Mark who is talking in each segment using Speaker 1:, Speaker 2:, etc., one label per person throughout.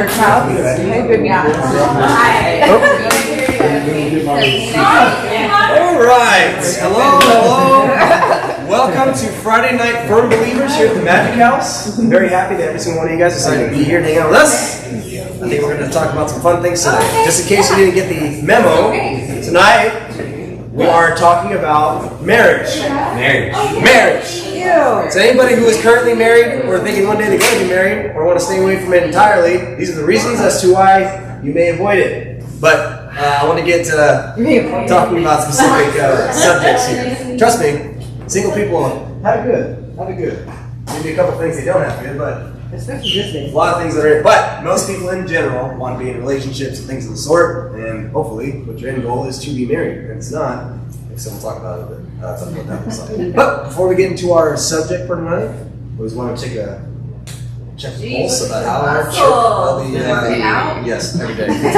Speaker 1: Your child? Hey, baby.
Speaker 2: All right. Hello. Welcome to Friday Night Firm Believers here at the Magic House. I'm very happy that every single one of you guys decided to be here and hang out with us. I think we're going to talk about some fun things tonight. Just in case you didn't get the memo, tonight we are talking about marriage. Marriage. So anybody who is currently married or thinking one day they're going to be married or want to stay away from it entirely, these are the reasons as to why you may avoid it. But I want to get talking about specific subjects here. Trust me, single people have it good. Have it good. Maybe a couple things they don't have good, but
Speaker 1: Especially this day.
Speaker 2: a lot of things that are. But most people in general want to be in relationships and things of the sort, and hopefully, what your end goal is to be married. If it's not, so we'll talk about it a bit. Talk about that for a second. But before we get into our subject for tonight, we always want to check the pulse about how our church. Yes, every day. We're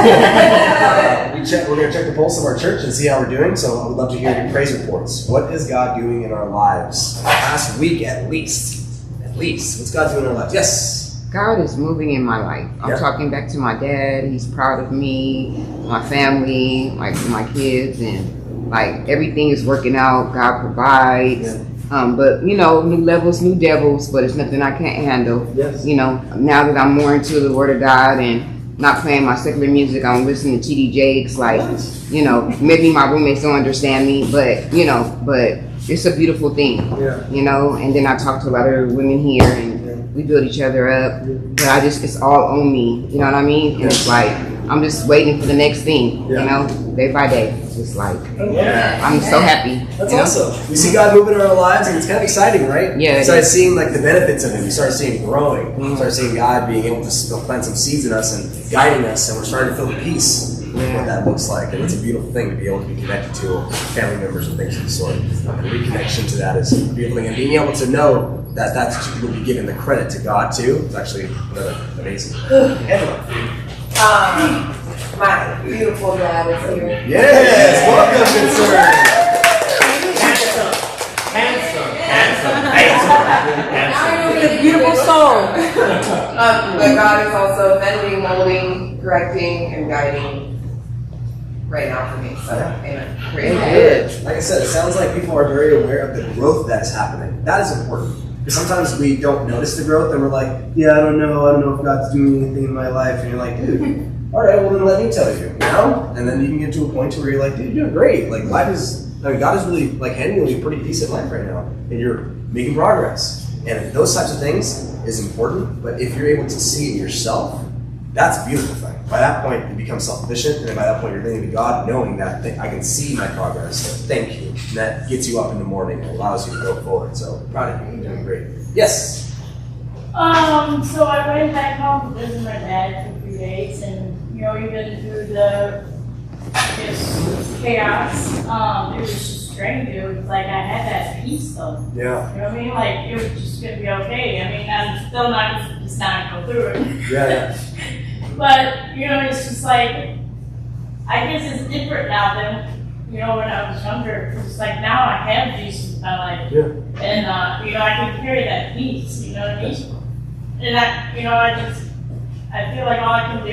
Speaker 2: going to check the pulse of our church and see how we're doing. So I would love to hear your praise reports. What is God doing in our lives? Past week, at least. What's God doing in our lives? Yes.
Speaker 1: God is moving in my life. I'm talking back to my dad. He's proud of me, my family, my kids, and like everything is working out. God provides. But you know, new levels, new devils, but it's nothing I can't handle.
Speaker 2: Yes.
Speaker 1: You know, now that I'm more into the Word of God and not playing my secular music, I'm listening to TD Jakes. Like, you know, maybe my roommates don't understand me, but it's a beautiful thing.
Speaker 2: Yeah.
Speaker 1: You know, and then I talk to a lot of women here and we build each other up. But it's all on me. You know what I mean? And it's like, I'm just waiting for the next thing, you know, day by day. It's like, I'm so happy.
Speaker 2: That's awesome. We see God moving in our lives, and it's kind of exciting, right?
Speaker 1: Yeah.
Speaker 2: You start seeing like the benefits of it. You start seeing it growing. You start seeing God being able to plant some seeds in us and guiding us, and we're starting to feel the peace of what that looks like. And it's a beautiful thing to be able to be connected to family members and things of the sort. And reconnection to that is a beautiful thing. And being able to know that that's will be given the credit to God too is actually another amazing.
Speaker 3: My beautiful dad is here.
Speaker 2: Yes, welcome, good sir.
Speaker 3: Handsome. Beautiful soul. But God is also bending, molding, correcting, and guiding right now for me. So, amen.
Speaker 2: Good. Like I said, it sounds like people are very aware of the growth that's happening. That is important. Because sometimes we don't notice the growth and we're like, yeah, I don't know if God's doing anything in my life. And you're like, dude, all right, well then let me tell you, you know? And then you can get to a point where you're like, dude, you're doing great. Like God is really like handing you a pretty decent life right now. And you're making progress. And those types of things is important. But if you're able to see it yourself, that's a beautiful thing. By that point, you become self-sufficient. And then by that point, you're thinking to God, knowing that I can see my progress. So thank you. And that gets you up in the morning and allows you to go forward. So proud of you. You're doing great. Yes?
Speaker 4: So I went back home to visit my dad for 3 days, and even through the chaos, it was just strange. It was like I had that peace though.
Speaker 2: Yeah.
Speaker 4: You know what I mean? Like it was just gonna be okay. I mean, I'm still just not gonna go through it.
Speaker 2: Yeah.
Speaker 4: But it's just like I guess it's different now than when I was younger. It's like now I have Jesus in my life.
Speaker 2: Yeah.
Speaker 4: And I can carry that peace, you know what I mean? And I feel like all I can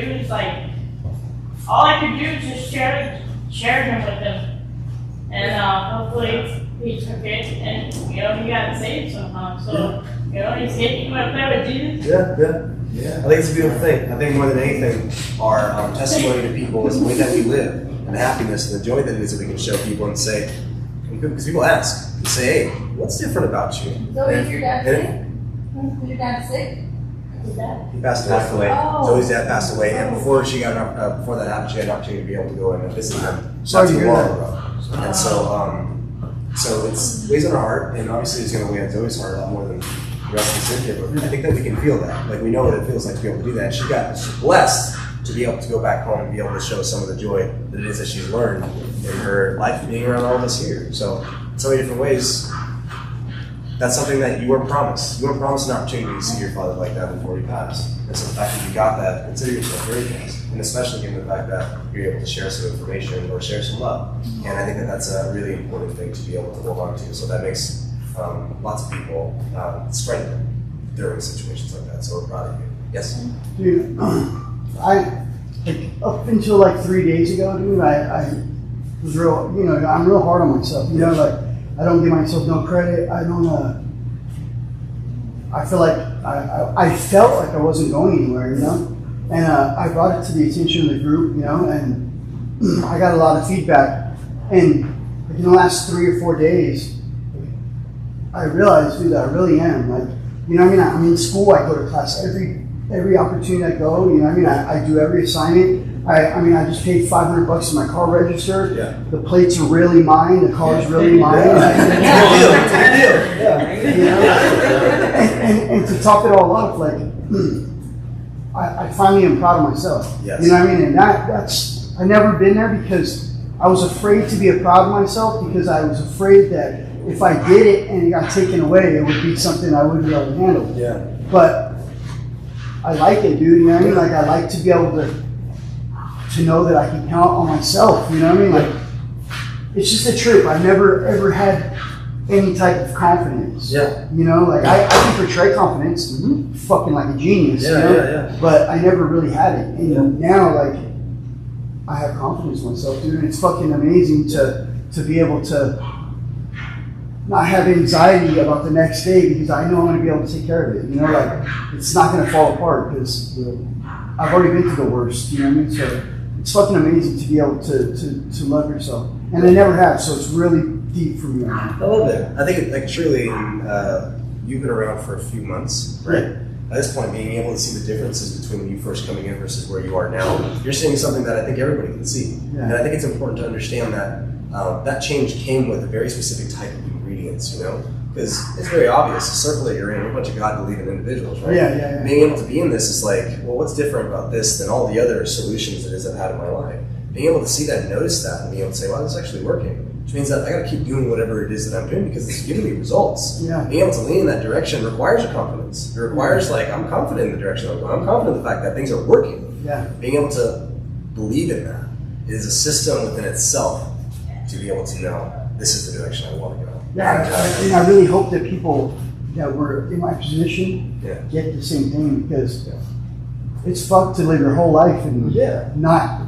Speaker 4: do is just share him with him. And hopefully he took it and he got saved somehow. So he's getting up there with Jesus.
Speaker 2: Yeah. I think it's a beautiful thing. I think more than anything, our testimony to people is the way that we live and the happiness and the joy that it is that we can show people and say, because people ask, and say, hey, what's different about you?
Speaker 5: So is your dad sick? Was your dad sick?
Speaker 2: He passed away.
Speaker 5: Oh.
Speaker 2: Zoe's dad passed away, and before that happened, she had an opportunity to be able to go and visit him.
Speaker 6: Sorry to hear that.
Speaker 2: And so it's weighs on our heart, and obviously it's going to weigh on Zoe's heart a lot more than the rest of us in here. But I think that we can feel that, like we know what it feels like to be able to do that. And she got blessed to be able to go back home and be able to show some of the joy that it is that she's learned in her life being around all of us here. So in so many different ways. That's something that you weren't promised. You weren't promised an opportunity to see your father like that before he passed. And so the fact that you got that, consider yourself very blessed. And especially given the fact that you're able to share some information or share some love. And I think that that's a really important thing to be able to hold on to. So that makes lots of people strengthen during situations like that. So we're proud of you. Yes?
Speaker 6: Dude, Up until like 3 days ago, dude, I was real, you know, I'm real hard on myself, you know, like, I don't give myself no credit, I don't, I feel like, I felt like I wasn't going anywhere, you know, and I brought it to the attention of the group, you know, and I got a lot of feedback, and like, in the last 3 or 4 days, I realized, dude, I really am, like, you know what I mean, I'm in school, I go to class every opportunity I go, you know what I mean, I do every assignment. I mean, I just paid $500 for my car register.
Speaker 2: Yeah.
Speaker 6: The plates are really mine. The car is really mine.
Speaker 2: Good deal. Yeah.
Speaker 6: You know? and to top it all up, like, I finally am proud of myself.
Speaker 2: Yes.
Speaker 6: You know what I mean? And that's I never been there because I was afraid to be proud of myself because I was afraid that if I did it and it got taken away, it would be something I wouldn't be able to handle.
Speaker 2: Yeah.
Speaker 6: But I like it, dude. You know what I mean? Like, I like to be able to know that I can count on myself. You know what I mean? Like, it's just a trip. I've never ever had any type of confidence.
Speaker 2: Yeah.
Speaker 6: You know, like I can portray confidence, fucking like a genius.
Speaker 2: Yeah,
Speaker 6: you know?
Speaker 2: yeah.
Speaker 6: But I never really had it, and now like I have confidence in myself, dude. And it's fucking amazing to be able to not have anxiety about the next day because I know I'm gonna be able to take care of it. You know, like it's not gonna fall apart because I've already been through the worst. You know what I mean? So it's fucking amazing to be able to love yourself, and I never have. So it's really deep for me right now.
Speaker 2: I love that. I think it, like truly, you've been around for a few months, right? At this point, being able to see the differences between when you first coming in versus where you are now, you're seeing something that I think everybody can see.
Speaker 6: Yeah.
Speaker 2: And I think it's important to understand that that change came with a very specific type of ingredients, you know? Because it's very obvious, the circle that you're in, we're a bunch of God-believing individuals, right?
Speaker 6: Yeah.
Speaker 2: Being able to be in this is like, well, what's different about this than all the other solutions that I've had in my life? Being able to see that, notice that, and being able to say, wow, this is actually working. Which means that I gotta keep doing whatever it is that I'm doing because it's giving me results.
Speaker 6: Yeah.
Speaker 2: Being able to lean in that direction requires your confidence. It requires like, I'm confident in the direction I'm going. I'm confident in the fact that things are working.
Speaker 6: Yeah.
Speaker 2: Being able to believe in that is a system within itself to be able to know this is the direction I want to go.
Speaker 6: Yeah, and I really hope that people that were in my position
Speaker 2: Yeah.
Speaker 6: get the same thing because it's fucked to live your whole life and not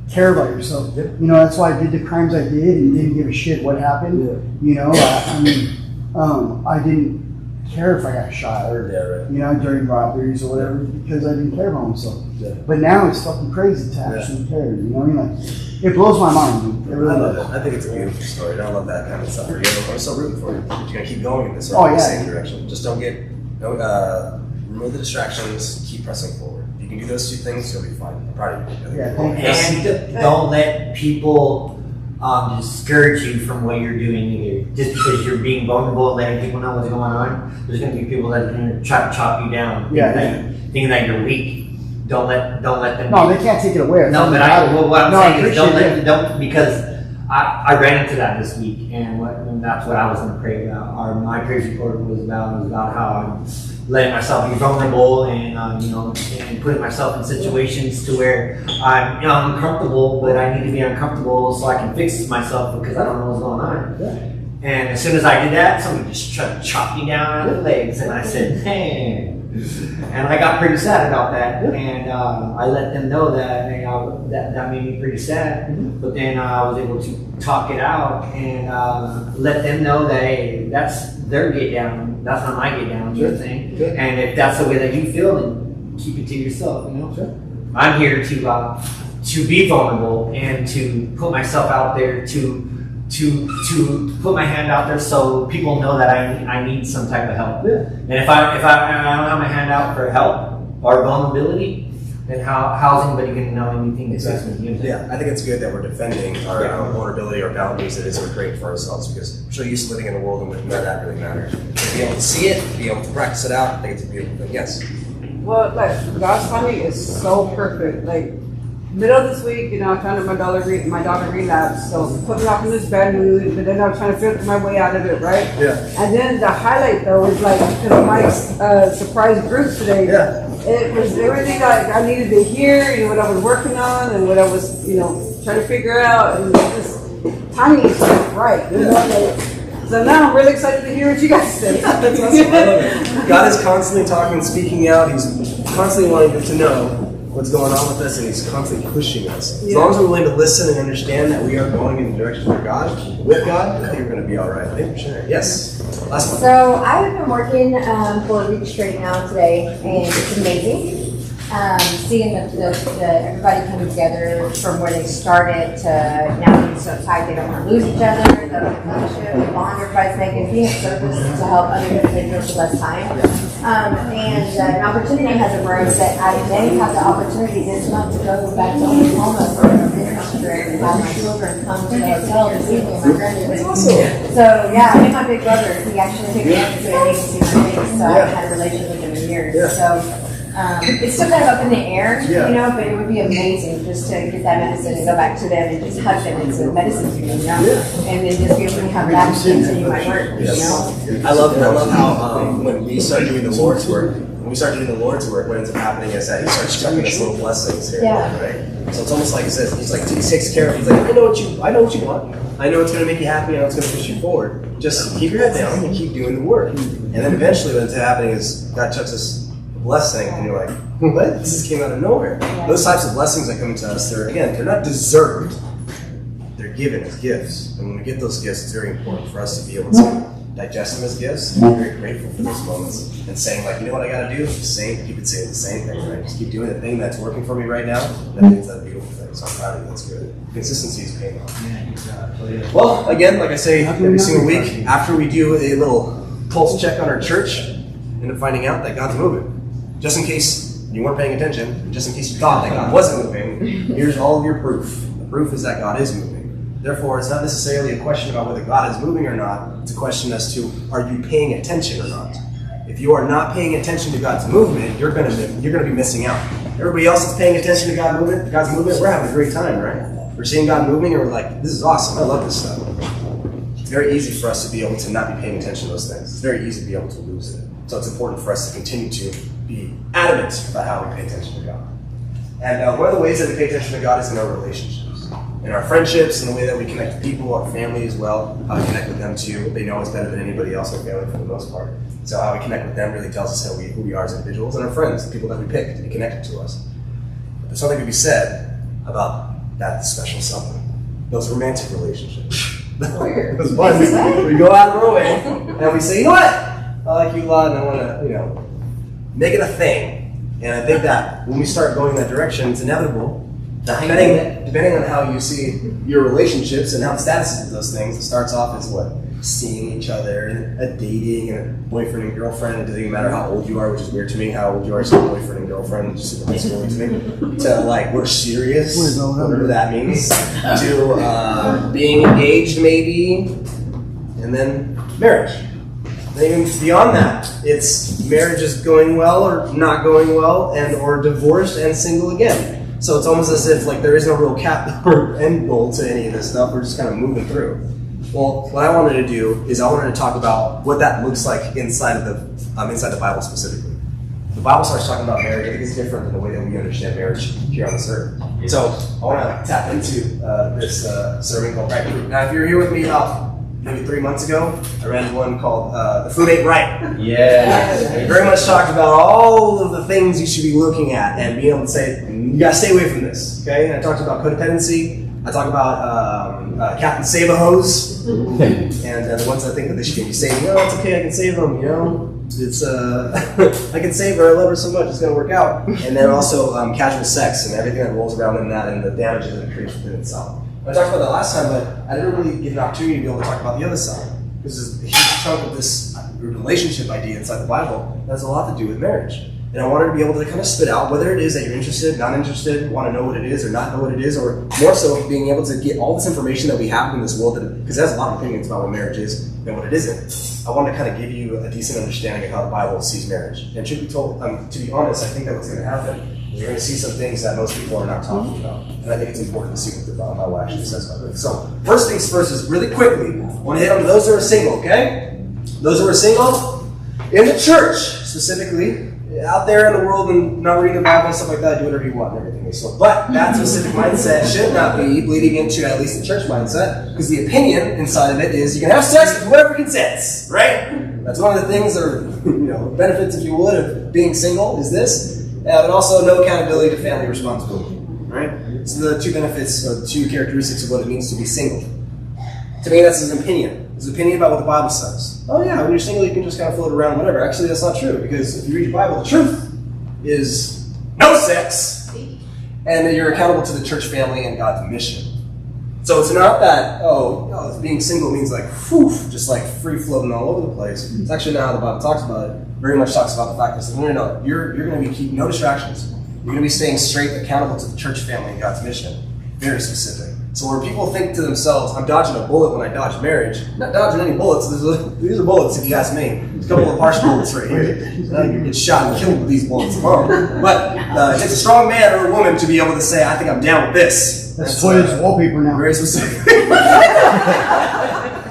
Speaker 6: care about yourself.
Speaker 2: Yep.
Speaker 6: You know, that's why I did the crimes I did and didn't give a shit what happened.
Speaker 2: Yeah.
Speaker 6: You know, I mean, I didn't care if I got shot or, you know, during robberies or whatever because I didn't care about myself.
Speaker 2: Yeah.
Speaker 6: But now it's fucking crazy to actually care. You know what I mean? Like, it blows my mind, dude. It really
Speaker 2: I love
Speaker 6: does.
Speaker 2: it. I think it's a beautiful story. And I love that kind of stuff. I'm so rooting for you. You're gonna keep going in this
Speaker 6: Oh, yeah.
Speaker 2: same direction. Just don't remove the distractions. Keep pressing forward. If you can do those two things, you'll be fine. I'm proud of you. I think
Speaker 6: Yeah,
Speaker 2: you're cool.
Speaker 6: thank you.
Speaker 7: And don't let people discourage you from what you're doing either. Just because you're being vulnerable and letting people know what's going on, there's going to be people that are going to try to chop you down, thinking that you're weak. Don't let them.
Speaker 6: No, they can't take it away.
Speaker 7: No, but what I'm
Speaker 6: No, I
Speaker 7: saying is
Speaker 6: appreciate
Speaker 7: don't because I ran into that this week, and that's what I was going to pray about. My praise report was about how I'm letting myself be vulnerable and and putting myself in situations to where I'm uncomfortable, but I need to be uncomfortable so I can fix myself because I don't know what's going on.
Speaker 6: Yeah.
Speaker 7: And as soon as I did that, somebody just tried to chop me down out of the legs, and I said, "Hey." And I got pretty sad about that, and I let them know that, and that made me pretty sad. But then I was able to talk it out and let them know that, hey, that's their get down, that's not my get down, sort of thing.
Speaker 2: Sure.
Speaker 7: And if that's the way that you feel, then keep it to yourself. You know, I'm here to be vulnerable and to put myself out there to put my hand out there so people know that I need some type of help.
Speaker 2: Yeah.
Speaker 7: And if I don't have my hand out for help or vulnerability, then how's anybody going to know anything that fits me? You know what I'm saying?
Speaker 2: Yeah, I think it's good that we're defending our vulnerability or boundaries that isn't great for ourselves because we're so used to living in a world in which none of that really matters. To be able to see it, be able to practice it out, I think it's a beautiful thing. Yes.
Speaker 8: Well, like God's timing is so perfect. Like middle of this week, I'm trying to my daughter relapse, so put me off in this bad mood, but then I'm trying to figure my way out of it, right?
Speaker 2: Yeah.
Speaker 8: And then the highlight though is like because of Mike's surprise group today.
Speaker 2: Yeah.
Speaker 8: It was everything I needed to hear, what I was working on and what I was, trying to figure out, and just timing is just right. So now I'm really excited to hear what you guys say.
Speaker 2: That's awesome. I love it. God is constantly talking, speaking out. He's constantly wanting you to know what's going on with us, and He's constantly pushing us. As long as we're willing to listen and understand that we are going in the direction of God, with God, I think we're going to be all right. Thank you for sharing. Yes, last one.
Speaker 9: So I have been working for a week straight now today, and it's amazing. Seeing the everybody coming together from where they started to now being so tight they don't want to lose each other, the friendship, the bond everybody's making, being of service to help other individuals with less time. And an opportunity has arose that I may have the opportunity this month to go back to Oklahoma for a business trip and have my children come to the hotel this evening. My grandchildren. So yeah, I met my big brother. He actually picked me up to an agency for me, so I haven't had a relationship with him in years. So. It's still kind of up in the air, you know, but it would be amazing just to get that medicine and go back to them and just hug them. It's a medicine to me, you know, and then just be able to have that to continue my work, you know.
Speaker 2: I love how when we start doing the Lord's work, what ends up happening is that He starts chucking us little blessings here, right? So it's almost like He says, He takes care of. He's like, I know what you want. I know it's going to make you happy. I know it's going to push you forward. Just keep your head down and keep doing the work. And then eventually, what ends up happening is God chucks us blessing, and you're like, what? This just came out of nowhere. Those types of blessings that come into us, they're not deserved. They're given as gifts. And when we get those gifts, it's very important for us to be able to digest them as gifts and be very grateful for those moments. And saying, like, you know what I gotta do? Just keep saying the same thing, right? Just keep doing the thing that's working for me right now. That thing's a beautiful thing. So I'm proud of you. That's good. Consistency is paying off. Well, again, like I say every single week, after we do a little pulse check on our church, end up finding out that God's moving. Just in case you weren't paying attention, just in case you thought that God wasn't moving, here's all of your proof. The proof is that God is moving. Therefore, it's not necessarily a question about whether God is moving or not. It's a question as to, are you paying attention or not? If you are not paying attention to God's movement, you're going to be missing out. Everybody else is paying attention to God's movement. We're having a great time, right? We're seeing God moving, and we're like, this is awesome. I love this stuff. It's very easy for us to be able to not be paying attention to those things. It's very easy to be able to lose it. So it's important for us to continue to be adamant about how we pay attention to God. And one of the ways that we pay attention to God is in our relationships, in our friendships, in the way that we connect with people, our family as well, how we connect with them too. They know us better than anybody else in our family for the most part. So how we connect with them really tells us who we are as individuals, and our friends, the people that we pick to be connected to us. But there's something to be said about that special something, those romantic relationships. Those ones we go out of our way and we say, you know what? I like you a lot, and I want to, make it a thing. And I think that when we start going that direction, it's inevitable. Depending on how you see your relationships and how the status of those things, it starts off as what? Seeing each other and a dating and a boyfriend and girlfriend. It doesn't even matter how old you are, which is weird to me. How old you are, so boyfriend and girlfriend, just super scary to me. To like, we're serious, whatever that means. To being engaged, maybe, and then marriage. And even beyond that, it's marriage is going well or not going well, and or divorced and single again. So it's almost as if like there is no real cap or end goal to any of this stuff. We're just kind of moving through. Well, what I wanted to do is I wanted to talk about what that looks like inside of the Bible specifically. The Bible starts talking about marriage. I think it's different than the way that we understand marriage here on this earth. So I want to tap into this sermon called Right Fruit. Now, if you're here with me about maybe 3 months ago, I ran one called The Fruit Ain't Right.
Speaker 7: Yeah.
Speaker 2: We very much talked about all of the things you should be looking at and being able to say, you gotta stay away from this, okay? And I talked about codependency. I talked about Captain Save-A-Hose. And the ones that think that they should be saving, it's okay, I can save them, It's, I can save her, I love her so much, it's gonna work out. And then also casual sex and everything that rolls around in that and the damages that it creates within itself. I talked about that last time, but I didn't really get an opportunity to be able to talk about the other side. Because there's a huge chunk of this relationship idea inside the Bible that has a lot to do with marriage. And I wanted to be able to kind of spit out whether it is that you're interested, not interested, want to know what it is or not know what it is, or more so being able to get all this information that we have in this world, because it has a lot of opinions about what marriage is and what it isn't. I wanted to kind of give you a decent understanding of how the Bible sees marriage. And to be honest, I think that what's going to happen is you're going to see some things that most people are not talking about. And I think it's important to see what the Bible actually says about it. So, first things first is really quickly, I want to hit on those who are single, okay? Those who are single, in the church specifically, out there in the world and not reading the Bible and stuff like that, do whatever you want and everything. So, but that specific mindset should not be bleeding into at least the church mindset, because the opinion inside of it is you can have sex with whatever consents, right? That's one of the things, or benefits, if you would, of being single is this. but also no accountability to family responsibility. Right? So the two benefits, or the two characteristics of what it means to be single. To me, that's his opinion. His opinion about what the Bible says. Oh yeah, when you're single, you can just kind of float around, whatever. Actually, that's not true, because if you read your Bible, the truth is no sex, and that you're accountable to the church family and God's mission. So it's not that, being single means like, just like free floating all over the place. It's actually not how the Bible talks about it. Very much talks about the fact that, no, you're going to be keeping no distractions. You're going to be staying straight, accountable to the church family and God's mission. Very specific. So where people think to themselves, I'm dodging a bullet when I dodge marriage, I'm not dodging any bullets. These are bullets, if you ask me. There's a couple of harsh bullets right here. You get shot and killed with these bullets alone. But it takes a strong man or a woman to be able to say, I think I'm down with this.
Speaker 6: That's Toya's wallpaper now.
Speaker 2: Very specific.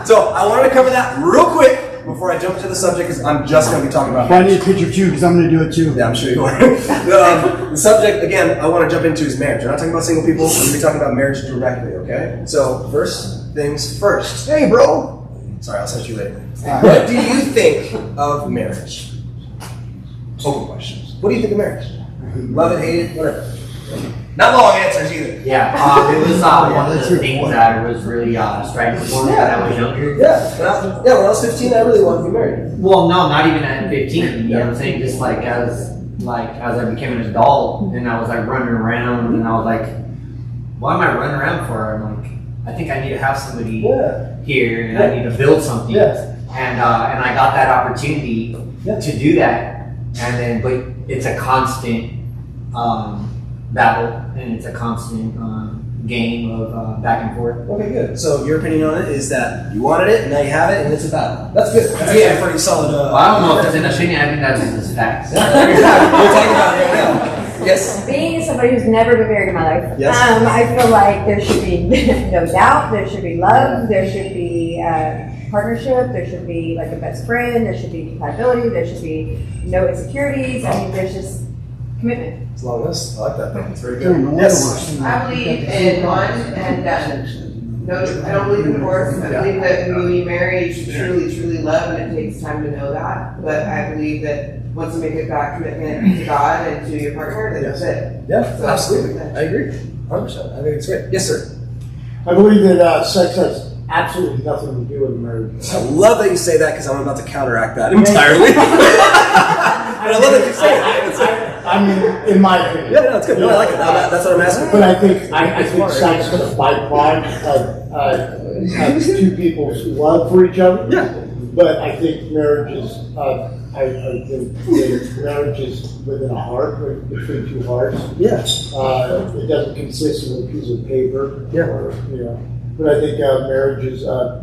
Speaker 2: So I wanted to cover that real quick before I jump into the subject, because I'm just going to be talking about
Speaker 6: I need a picture too, because I'm going to do it too.
Speaker 2: Yeah, I'm sure you are. The subject, again, I want to jump into is marriage. We're not talking about single people. We're going to be talking about marriage directly, okay? So first things first.
Speaker 6: Hey, bro.
Speaker 2: Sorry, I'll set you later. What do you think of marriage? Open questions. What do you think of marriage? Love it, hate it, whatever. Not long answers either.
Speaker 7: Yeah, it was one of the things that was really striking for me when I was younger.
Speaker 2: Yeah, when I was 15, I really wanted to be married.
Speaker 7: Well, no, not even at 15. You know what I'm saying? Just like as I became an adult and I was like running around and I was like, what am I running around for? I'm like, I think I need to have somebody here and I need to build something.
Speaker 2: Yeah.
Speaker 7: And I got that opportunity to do that. And then, but it's a constant battle and it's a constant game of back and forth.
Speaker 2: Okay, good. So your opinion on it is that you wanted it and now you have it and it's a battle. That's good. That's a pretty solid.
Speaker 7: Well, I don't know if it's an opinion. I think that's just facts.
Speaker 2: We're talking about it right now. Yes.
Speaker 9: Being somebody who's never been married in my life,
Speaker 2: Yes.
Speaker 9: I feel like there should be no doubt, there should be love, there should be partnership, there should be like a best friend, there should be compatibility, there should be no insecurities. I mean, there's just commitment.
Speaker 2: It's a long list. I like that. It's very
Speaker 6: Damn,
Speaker 2: good.
Speaker 6: no
Speaker 2: Yes.
Speaker 3: I believe in one and done. No, I don't believe in divorce. I believe that when you marry, you should truly, truly love, and it takes time to know that. But I believe that once you make it that commitment to God and to your partner, then that's it.
Speaker 2: Yeah,
Speaker 3: So,
Speaker 2: absolutely. I agree. 100%. I think it's great. Yes, sir.
Speaker 10: I believe that sex has absolutely nothing to do with marriage.
Speaker 2: I love that you say that because I'm about to counteract that entirely. But I love that you say it.
Speaker 10: I mean, in my opinion.
Speaker 2: Yeah, no, it's good. No, I like it. That's what I'm asking.
Speaker 10: But I think sex is a byproduct of two people's love for each other.
Speaker 2: Yeah.
Speaker 10: But I think marriage is, I think that marriage is within a heart, between two hearts.
Speaker 2: Yeah.
Speaker 10: It doesn't consist of a piece of paper.
Speaker 2: Yeah.
Speaker 10: Or, you know. But I think marriage is a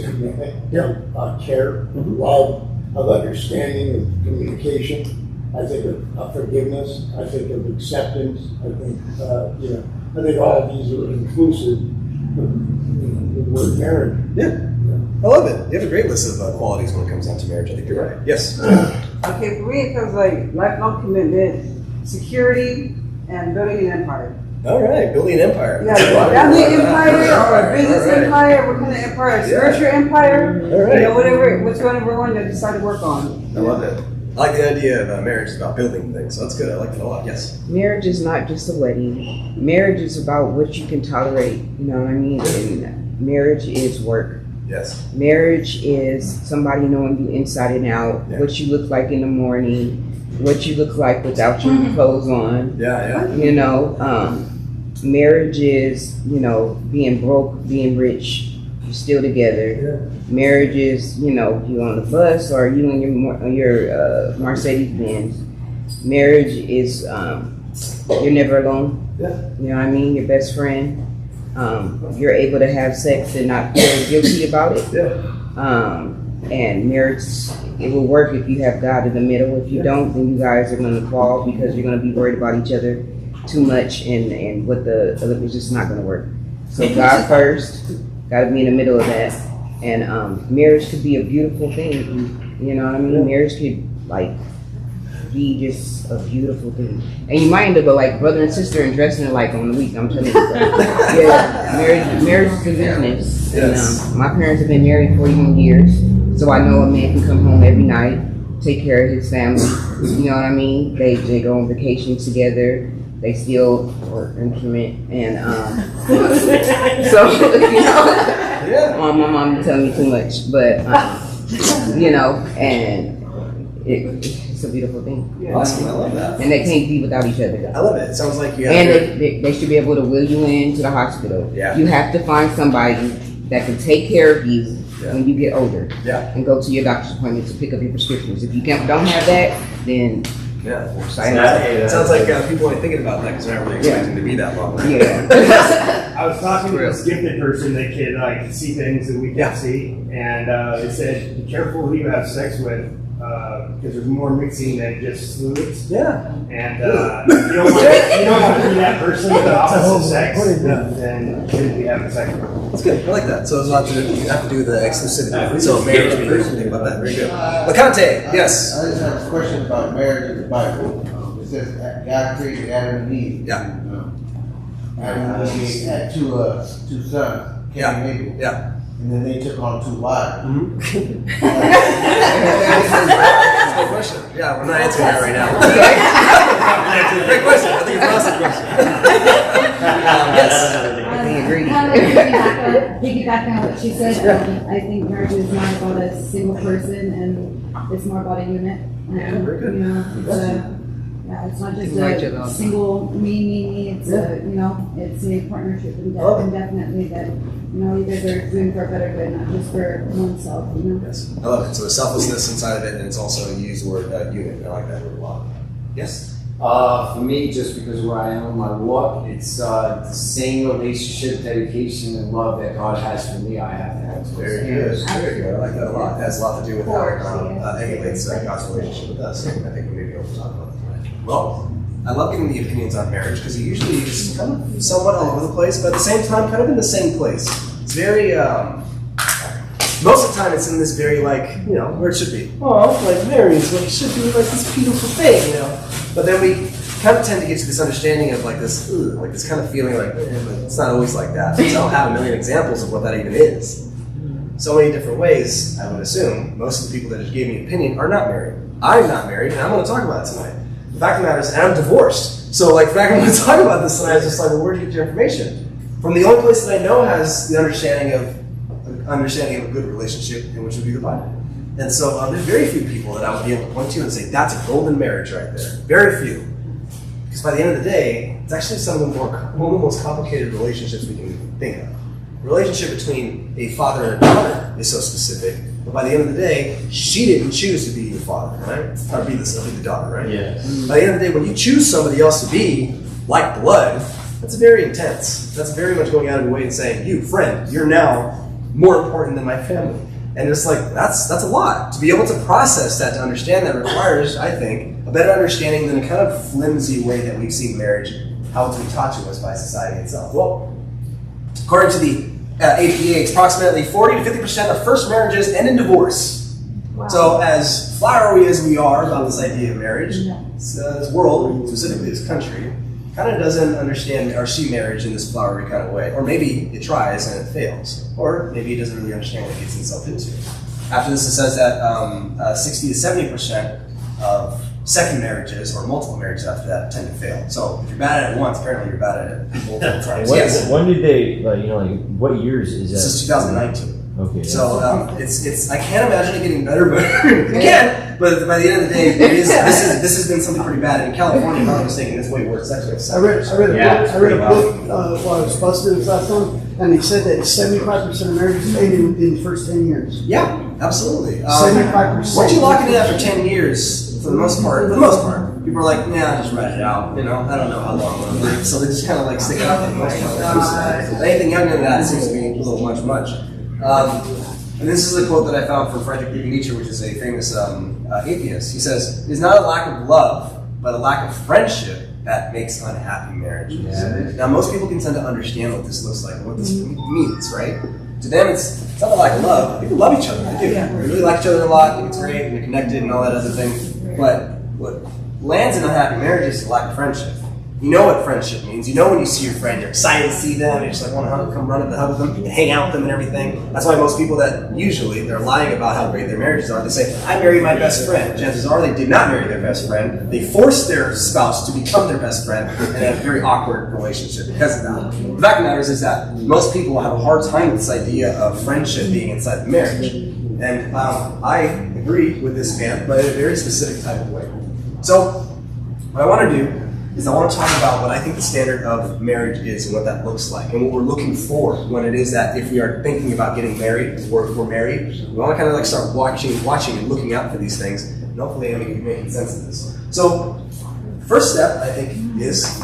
Speaker 10: commitment.
Speaker 2: Yeah.
Speaker 10: Care, love, of understanding, of communication. I think of forgiveness. I think of acceptance. I think I think all of these are inclusive of the word marriage.
Speaker 2: Yeah. I love it. You have a great list of qualities when it comes down to marriage. I think you're right. Yes.
Speaker 8: Okay, for me, it comes like lifelong commitment, security, and building an empire.
Speaker 2: All right. Building an empire.
Speaker 8: Yeah, family empire or a business empire, what kind of empire? A spiritual empire?
Speaker 2: All right.
Speaker 8: You know, whichever one you decide to work on.
Speaker 2: I love it. I like the idea of marriage is about building things, so that's good. I like it a lot. Yes.
Speaker 1: Marriage is not just a wedding. Marriage is about what you can tolerate. You know what I mean? And marriage is work.
Speaker 2: Yes.
Speaker 1: Marriage is somebody knowing you inside and out, what you look like in the morning, what you look like without your clothes on.
Speaker 2: Yeah.
Speaker 1: You know, marriage is, being broke, being rich, you're still together.
Speaker 2: Yeah.
Speaker 1: Marriage is, you on the bus or you in your Mercedes Benz. Marriage is, you're never alone.
Speaker 2: Yeah.
Speaker 1: You know what I mean? Your best friend. You're able to have sex and not feel guilty about it.
Speaker 2: Yeah.
Speaker 1: And marriage, it will work if you have God in the middle. If you don't, then you guys are going to fall because you're going to be worried about each other too much, and what it's just not going to work. So God first, got to be in the middle of that. And marriage could be a beautiful thing. You know what I mean? Yeah. Marriage could be just a beautiful thing. And you might end up like brother and sister and dressing alike on the week. I'm telling you. Yeah, marriage is a business.
Speaker 2: Yes.
Speaker 1: And, my parents have been married 41 years, so I know a man can come home every night take care of his family. You know what I mean? They go on vacation together. They still work instrument and so you know, my mom didn't tell me too much, but you know, and it's a beautiful thing.
Speaker 2: Awesome, I love that.
Speaker 1: And they can't be without each other.
Speaker 2: I love it. It sounds like you have.
Speaker 1: And they should be able to wheel you into the hospital.
Speaker 2: Yeah.
Speaker 1: You have to find somebody that can take care of you when you get older.
Speaker 2: Yeah.
Speaker 1: And go to your doctor's appointment to pick up your prescriptions. If you don't have that, then
Speaker 2: It sounds like people ain't thinking about that because they're not really expecting to be that long. Right?
Speaker 1: Yeah.
Speaker 11: I was talking to this gifted person that can like see things that we can't see, and they said, be careful who you have sex with, because there's more mixing than just fluids.
Speaker 2: Yeah.
Speaker 11: And if you don't want to be that person with the opposite sex, then shouldn't be having sex with them.
Speaker 2: That's good. I like that. So it's a lot to do. You have to do with the exclusivity. So marriage, think about that. Very good. LeConte, yes.
Speaker 12: I just have a question about marriage in the Bible. It says God created Adam and Eve.
Speaker 2: Yeah.
Speaker 12: And he had two sons, Cain and Abel.
Speaker 2: Yeah.
Speaker 12: And then they took on 2 wives.
Speaker 2: That's a good question. Yeah, we're not answering that right now. Great question. I think it's an awesome question. Yes.
Speaker 1: I agree.
Speaker 5: Piggybacking on what she said, I think marriage is not about a single person and it's more about a unit.
Speaker 2: Yeah, very good.
Speaker 5: You know, it's not just
Speaker 1: Right,
Speaker 5: a single me. It's it's a partnership and definitely that you guys are doing for a better good, not just for oneself. You know.
Speaker 2: Yes, I love it. So the selflessness inside of it, and it's also you use the word unit. I like that word a lot. Yes.
Speaker 13: For me, just because where I am in my walk, it's the same relationship, dedication, and love that God has for me. I have to have.
Speaker 2: Very good. Very good. I like that a lot. It has a lot to do with how it emulates God's relationship with us. And I think we may be able to talk about that tonight. Well, I love getting the opinions on marriage because it usually is kind of somewhat all over the place, but at the same time, kind of in the same place. It's very, most of the time it's in this very where it should be. Oh, like marriage is what it should be, like this beautiful thing, But then we kind of tend to get to this understanding of this kind of feeling like, but it's not always like that. Because I don't have a million examples of what that even is. So many different ways, I would assume, most of the people that just gave me an opinion are not married. I'm not married, and I'm going to talk about it tonight. The fact of the matter is, I'm divorced. So, the fact I'm going to talk about this tonight is just like, well, where do you get your information? From the only place that I know has the understanding of a good relationship, in which would be the Bible. And so there's very few people that I would be able to point to and say, that's a golden marriage right there. Very few. Because by the end of the day, it's actually one of the most complicated relationships we can think of. The relationship between a father and a daughter is so specific, but by the end of the day, she didn't choose to be the father, right? Or be the daughter, right?
Speaker 13: Yes.
Speaker 2: By the end of the day, when you choose somebody else to be like blood, that's very intense. That's very much going out of your way and saying, you, friend, you're now more important than my family. And it's like, that's a lot. To be able to process that, to understand that requires, I think, a better understanding than a kind of flimsy way that we've seen marriage, how it's been taught to us by society itself. Well, according to the APA, approximately 40 to 50% of first marriages end in divorce. Wow. So as flowery as we are about this idea of marriage, this world, specifically this country, kind of doesn't understand or see marriage in this flowery kind of way. Or maybe it tries and it fails. Or maybe it doesn't really understand what it gets itself into. After this, it says that 60 to 70% of second marriages or multiple marriages after that tend to fail. So if you're bad at it once, apparently you're bad at it multiple times.
Speaker 14: When did they, what years is that?
Speaker 2: This is 2019.
Speaker 14: Okay.
Speaker 2: So it's I can't imagine it getting better, but it can. But by the end of the day, this has been something pretty bad. In California, if I'm not mistaken, it's way worse. It's actually
Speaker 6: I read a book while I was busted this last time, and they said that 75% of marriages ended within the first 10 years.
Speaker 2: Yeah, absolutely.
Speaker 6: 75%.
Speaker 2: Once you lock it in after 10 years, for the most part, people are like, yeah, just write it out. I don't know how long I'm going to live. So they just kind of stick it out for the most part. Anything younger than that seems to be a little much. And this is a quote that I found from Friedrich Nietzsche, which is a famous atheist. He says, "It is not a lack of love, but a lack of friendship that makes unhappy marriages." Yeah. Now, most people can tend to understand what this looks like and what this means, right? To them, it's not a lack of love. People love each other. They do. They really like each other a lot. Think it's great, and they're connected and all that other thing. But what lands in unhappy marriages is a lack of friendship. You know what friendship means. You know when you see your friend, you're excited to see them, you just like want to come run up and hug with them, and hang out with them and everything. That's why most people that usually they're lying about how great their marriages are. They say, I married my best friend. Chances are they did not marry their best friend. They forced their spouse to become their best friend and had a very awkward relationship because of that. The fact of the matter is that most people have a hard time with this idea of friendship being inside the marriage. And I agree with this man, but in a very specific type of way. So what I want to do is I want to talk about what I think the standard of marriage is and what that looks like and what we're looking for when it is that if we are thinking about getting married or if we're married, we want to kind of like start watching and looking out for these things, and hopefully I'm making sense of this. So first step, I think, is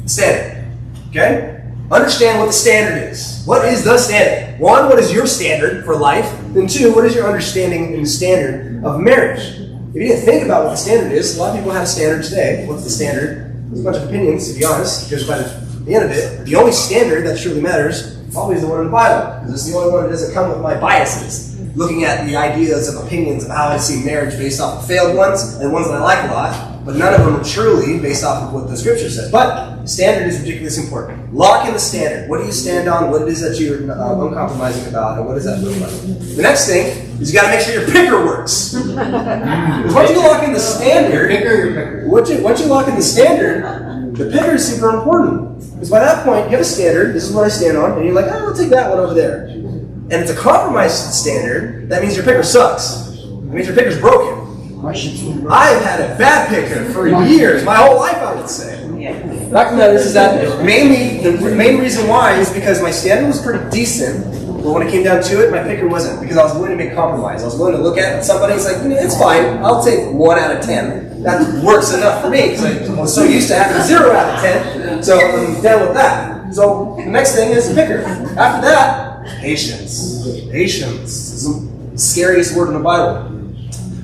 Speaker 2: standard. Okay? Understand what the standard is. What is the standard? One, what is your standard for life? Then two, what is your understanding and standard of marriage? If you didn't think about what the standard is, a lot of people have a standard today. What's the standard? There's a bunch of opinions, to be honest, because by the end of it, the only standard that truly matters probably is the one in the Bible, because it's the only one that doesn't come with my biases. Looking at the ideas of opinions of how I see marriage based off of failed ones and ones that I like a lot, but none of them are truly based off of what the scripture says. But standard is ridiculously important. Lock in the standard. What do you stand on? What it is that you're uncompromising about, and what does that look like? The next thing is you got to make sure your picker works. Because once you lock in the standard, once you lock in the standard, the picker is super important. Because by that point, you have a standard. This is what I stand on, and you're like, oh, I'll take that one over there. And it's a compromised standard. That means your picker sucks. That means your picker's broken. I've had a bad picker for years, my whole life, I would say. The fact of the matter is that mainly the main reason why is because my standard was pretty decent, but when it came down to it, my picker wasn't, because I was willing to make compromise. I was willing to look at somebody and say, it's fine, I'll take 1 out of 10. That works enough for me, because I was so used to having 0 out of 10, so I'm down with that. So the next thing is picker. After that, patience. Patience is the scariest word in the Bible.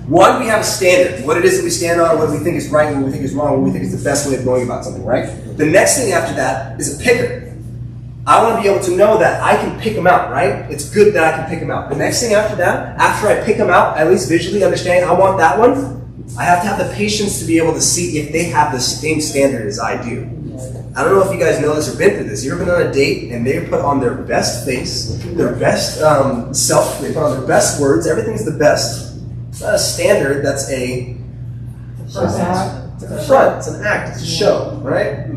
Speaker 2: One, we have a standard. What it is that we stand on, what we think is right, what we think is wrong, what we think is the best way of going about something, right? The next thing after that is a picker. I want to be able to know that I can pick them out, right? It's good that I can pick them out. The next thing after that, after I pick them out, at least visually understand I want that one, I have to have the patience to be able to see if they have the same standard as I do. I don't know if you guys know this or been through this. You ever been on a date and they put on their best face, their best self, they put on their best words, everything's the best. It's not a standard, that's a front, it's an act, it's a show, right?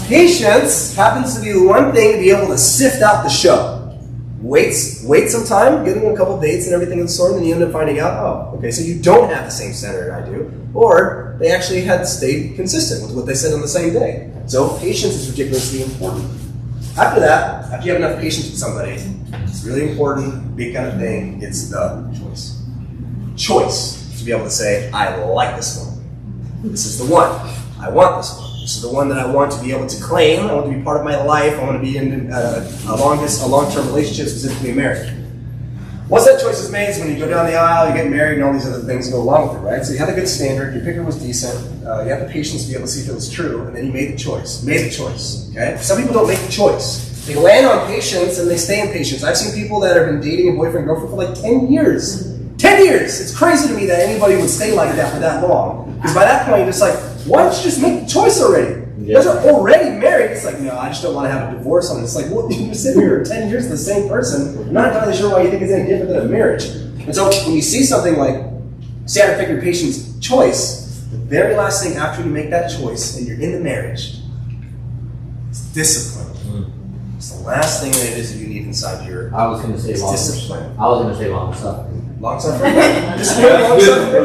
Speaker 2: Patience happens to be the one thing to be able to sift out the show. Wait some time, give them a couple dates and everything of the sort, and then you end up finding out, oh, okay, so you don't have the same standard I do, or they actually had stayed consistent with what they said on the same day. So patience is ridiculously important. After that, after you have enough patience with somebody, it's really important, big kind of thing, it's the choice. Choice to be able to say, I like this one. This is the one. I want this one. This is the one that I want to be able to claim. I want to be part of my life. I want to be in a long-term relationship, specifically a marriage. Once that choice is made is when you go down the aisle, you get married, and all these other things go along with it, right? So you had a good standard, your picker was decent, you had the patience to be able to see if it was true, and then you made the choice. Okay? Some people don't make the choice. They land on patience and they stay in patience. I've seen people that have been dating a boyfriend and girlfriend for like 10 years. 10 years! It's crazy to me that anybody would stay like that for that long. Because by that point, you're just like, why don't you just make the choice already? You guys are already married. It's like, no, I just don't want to have a divorce on it. It's like, well, you've been sitting here 10 years with the same person. I'm not entirely sure why you think it's any different than a marriage. And so when you see something like standard picker patience choice, the very last thing after you make that choice and you're in the marriage is discipline. It's the last thing that it is that you need inside your
Speaker 14: I was going to say
Speaker 2: discipline.
Speaker 14: I was going to say long suffering.
Speaker 2: Long suffering?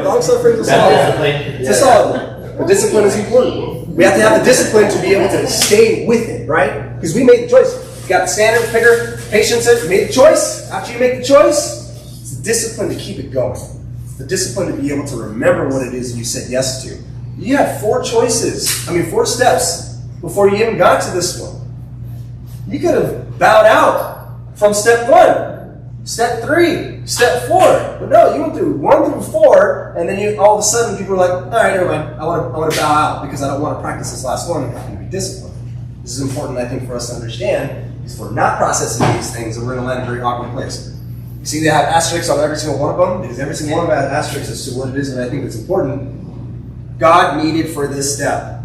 Speaker 2: Long suffering is a solid one. It's a solid one. But discipline is important. We have to have the discipline to be able to stay with it, right? Because we made the choice. You got the standard, picker, patience, you made the choice. After you make the choice, it's the discipline to keep it going. It's the discipline to be able to remember what it is you said yes to. You had 4 steps before you even got to this one. You could have bowed out from step 1, step 3, step 4. But no, you went through 1 through 4, and then all of a sudden people were like, all right, never mind. I want to bow out because I don't want to practice this last one. I'm not going to be disciplined. This is important, I think, for us to understand, because we're not processing these things, and we're going to land in a very awkward place. You see, they have asterisks on every single one of them, because every single one of them has asterisks as to what it is that I think that's important. God needed for this step.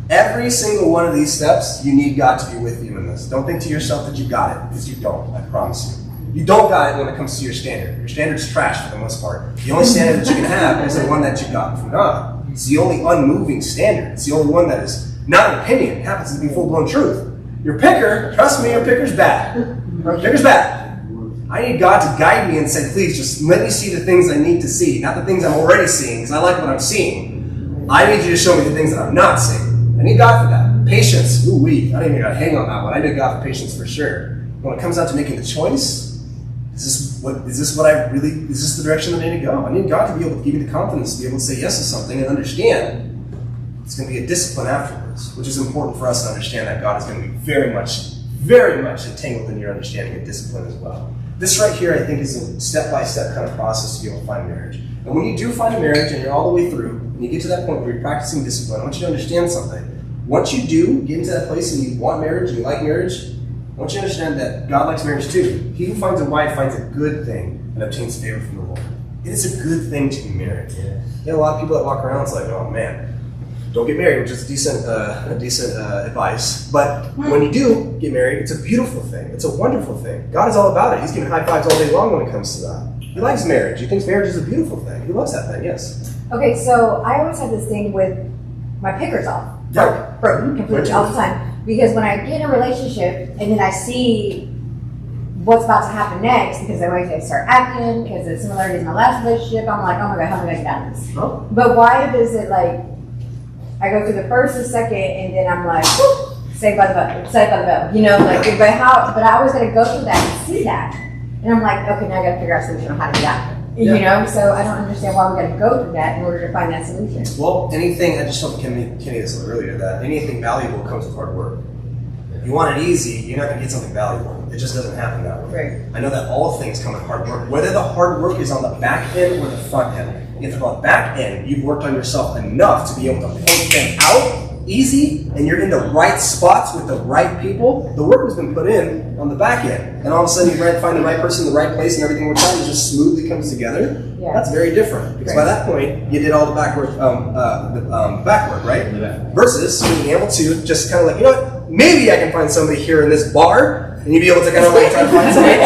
Speaker 2: Every single one of these steps, you need God to be with you in this. Don't think to yourself that you got it, because you don't, I promise you. You don't got it when it comes to your standard. Your standard's trash for the most part. The only standard that you can have is the one that you got from God. It's the only unmoving standard. It's the only one that is not an opinion. It happens to be full-blown truth. Your picker, trust me, your picker's bad. Your picker's bad. I need God to guide me and say, please, just let me see the things I need to see, not the things I'm already seeing, because I like what I'm seeing. I need you to show me the things that I'm not seeing. I need God for that. Patience. Ooh-wee. I don't even got to hang on that one. I need God for patience for sure. When it comes down to making the choice, is this the direction that I need to go? I need God to be able to give me the confidence to be able to say yes to something and understand it's going to be a discipline afterwards, which is important for us to understand that God is going to be very much entangled in your understanding of discipline as well. This right here, I think, is a step-by-step kind of process to be able to find marriage. And when you do find a marriage and you're all the way through, and you get to that point where you're practicing discipline, I want you to understand something. Once you do get into that place and you want marriage and you like marriage, I want you to understand that God likes marriage too. He who finds a wife finds a good thing and obtains favor from the Lord. It is a good thing to be married. You have a lot of people that walk around, it's like, oh man, don't get married, which is decent advice. But when you do get married, it's a beautiful thing. It's a wonderful thing. God is all about it. He's giving high fives all day long when it comes to that. He likes marriage. He thinks marriage is a beautiful thing. He loves that thing, yes.
Speaker 9: Okay, so I always have this thing with my pickers off. Broken completely all the time. Because when I get in a relationship and then I see what's about to happen next, because they start acting, because the similarities in my last relationship, I'm like, oh my God, how am I going to get out of this?
Speaker 2: Oh.
Speaker 9: But why does it I go through the first and second, and then I'm like, whoop, saved by the bell. You know, but I always got to go through that and see that. And I'm like, okay, now I got to figure out a solution on how to get out of it.
Speaker 2: Yeah.
Speaker 9: You know, so I don't understand why we got to go through that in order to find that solution.
Speaker 2: Well, anything, I just told Kenny this earlier, that anything valuable comes with hard work. If you want it easy, you're not going to get something valuable. It just doesn't happen that way.
Speaker 9: Right.
Speaker 2: I know that all things come with hard work. Whether the hard work is on the back end or the front end. If on the back end, you've worked on yourself enough to be able to point them out easy, and you're in the right spots with the right people, the work has been put in on the back end. And all of a sudden you find the right person in the right place and everything works out and just smoothly comes together. Yeah. That's very different. Because by that point, you did all the back work, right? Yeah. Versus being able to just kind of you know what, maybe I can find somebody here in this bar, and you'd be able to kind of try to find somebody.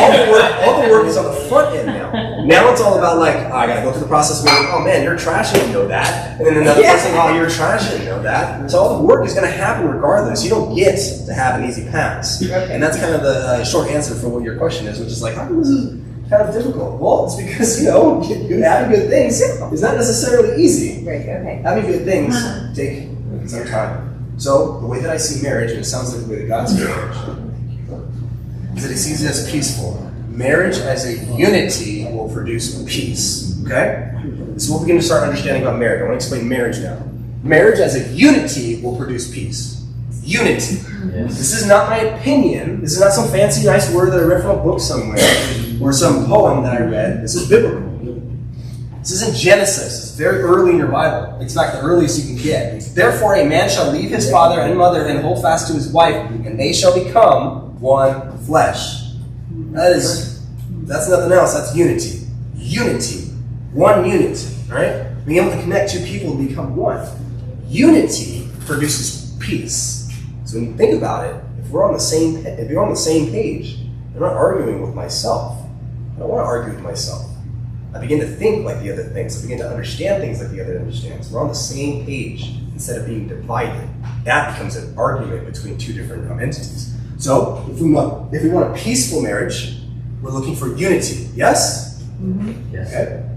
Speaker 2: All the work is on the front end now. Now it's all about I gotta go through the process of going, oh man, you're trash, I didn't know that. And then another person, oh, you're trash, I didn't know that. So all the work is gonna happen regardless. You don't get to have an easy pass. And that's kind of the short answer for what your question is, which is how come this is kind of difficult? Well, it's because, having good things is not necessarily easy.
Speaker 9: Right, okay.
Speaker 2: Having good things take some time. So the way that I see marriage, and it sounds like the way that God sees marriage, is that he sees it as peaceful. Marriage as a unity will produce peace. Okay? This is what we're going to start understanding about marriage. I want to explain marriage now. Marriage as a unity will produce peace. Unity. Yes. This is not my opinion. This is not some fancy, nice word that I read from a book somewhere or some poem that I read. This is biblical. This is in Genesis. It's very early in your Bible. It's in fact the earliest you can get. Therefore, a man shall leave his father and mother and hold fast to his wife, and they shall become one flesh. That's nothing else. That's unity. Unity. One unit. Right? Being able to connect two people to become one. Unity produces peace. So when you think about it, if you're on the same page, I'm not arguing with myself. I don't want to argue with myself. I begin to think like the other thinks. I begin to understand things like the other understands. We're on the same page instead of being divided. That becomes an argument between two different entities. So if we want a peaceful marriage, we're looking for unity. Yes?
Speaker 9: Mm-hmm.
Speaker 2: Yes. Okay.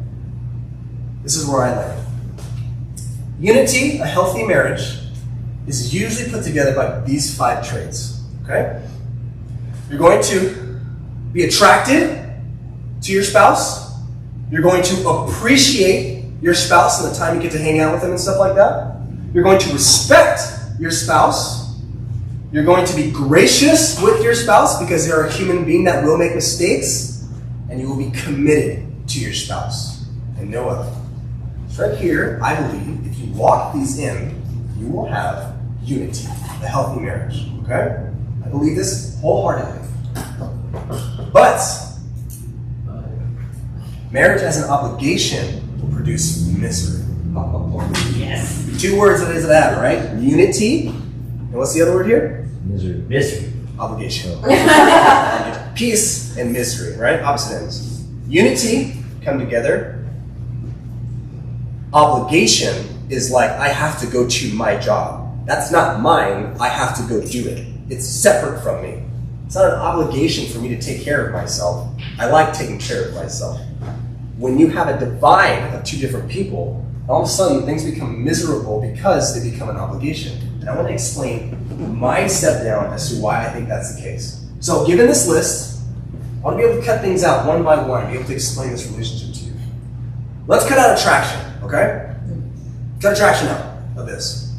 Speaker 2: This is where I land. Unity, a healthy marriage, is usually put together by these 5 traits. Okay? You're going to be attracted to your spouse. You're going to appreciate your spouse and the time you get to hang out with them and stuff like that. You're going to respect your spouse. You're going to be gracious with your spouse because they're a human being that will make mistakes. And you will be committed to your spouse and no other. Right here, I believe, if you lock these in, you will have unity, a healthy marriage. Okay? I believe this wholeheartedly. But marriage as an obligation will produce misery.
Speaker 4: Yes.
Speaker 2: 2 words that is that, right? Unity. And what's the other word here?
Speaker 7: Misery.
Speaker 2: Obligation. Peace and misery, right? Opposite ends. Unity, come together. Obligation is like, I have to go to my job. That's not mine, I have to go do it. It's separate from me. It's not an obligation for me to take care of myself. I like taking care of myself. When you have a divide of 2 different people, all of a sudden things become miserable because they become an obligation. And I want to explain my step down as to why I think that's the case. So given this list, I want to be able to cut things out one by one and be able to explain this relationship to you. Let's cut out attraction, okay? Cut attraction out of this.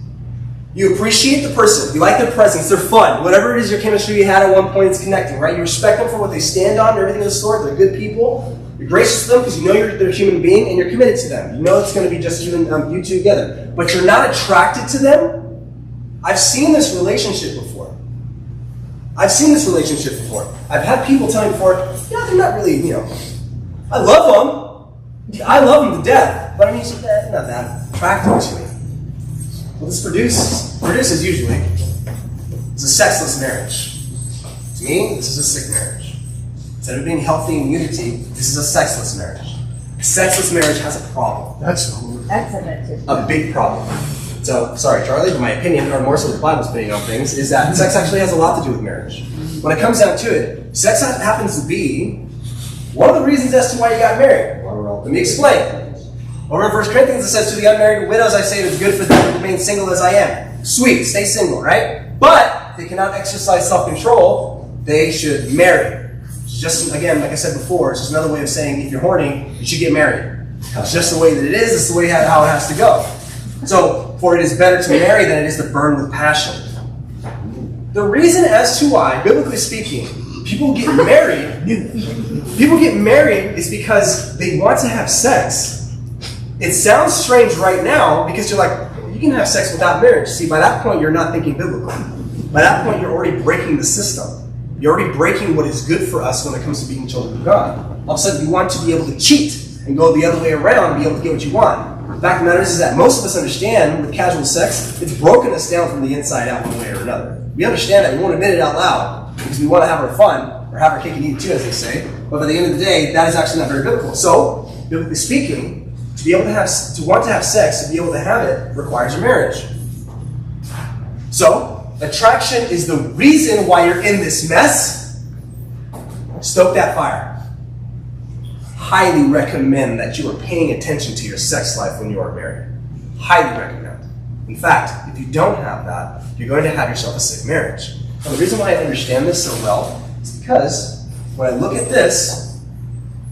Speaker 2: You appreciate the person, you like their presence, they're fun, whatever it is your chemistry you had at one point, it's connecting, right? You respect them for what they stand on and everything of the sort, they're good people. You're gracious to them because you know they're a human being and you're committed to them. You know it's going to be just you two together. But you're not attracted to them. I've seen this relationship before. I've had people tell me before, yeah, they're not really, I love them to death, but I mean, they're not that attractive to me. What this produces usually is a sexless marriage. To me, this is a sick marriage. Instead of being healthy in unity, this is a sexless marriage. A sexless marriage has a problem.
Speaker 9: That's
Speaker 2: a big problem. So, sorry, Charlie, but my opinion, or more so the Bible's opinion on things, is that sex actually has a lot to do with marriage. When it comes down to it, sex happens to be one of the reasons as to why you got married. Let me explain. Over in 1 Corinthians, it says, to the unmarried widows I say it is good for them to remain single as I am. Sweet, stay single, right? But if they cannot exercise self-control, they should marry. It's just, again, like I said before, it's just another way of saying if you're horny, you should get married. It's just the way that it is, it's the way how it has to go. So, for it is better to marry than it is to burn with passion. The reason as to why, biblically speaking, people get married is because they want to have sex. It sounds strange right now because you're like, you can have sex without marriage. See, by that point, you're not thinking biblically. By that point, you're already breaking the system. You're already breaking what is good for us when it comes to being children of God. All of a sudden, you want to be able to cheat and go the other way around and be able to get what you want. The fact of the matter is that most of us understand with casual sex, it's broken us down from the inside out one way or another. We understand that. We won't admit it out loud because we want to have our fun, or have our cake and eat it too, as they say. But by the end of the day, that is actually not very biblical. So, biblically speaking, to want to have sex, to be able to have it, requires a marriage. So, attraction is the reason why you're in this mess. Stoke that fire. Highly recommend that you are paying attention to your sex life when you are married. Highly recommend. In fact, if you don't have that, you're going to have yourself a sick marriage. Now, the reason why I understand this so well is because when I look at this,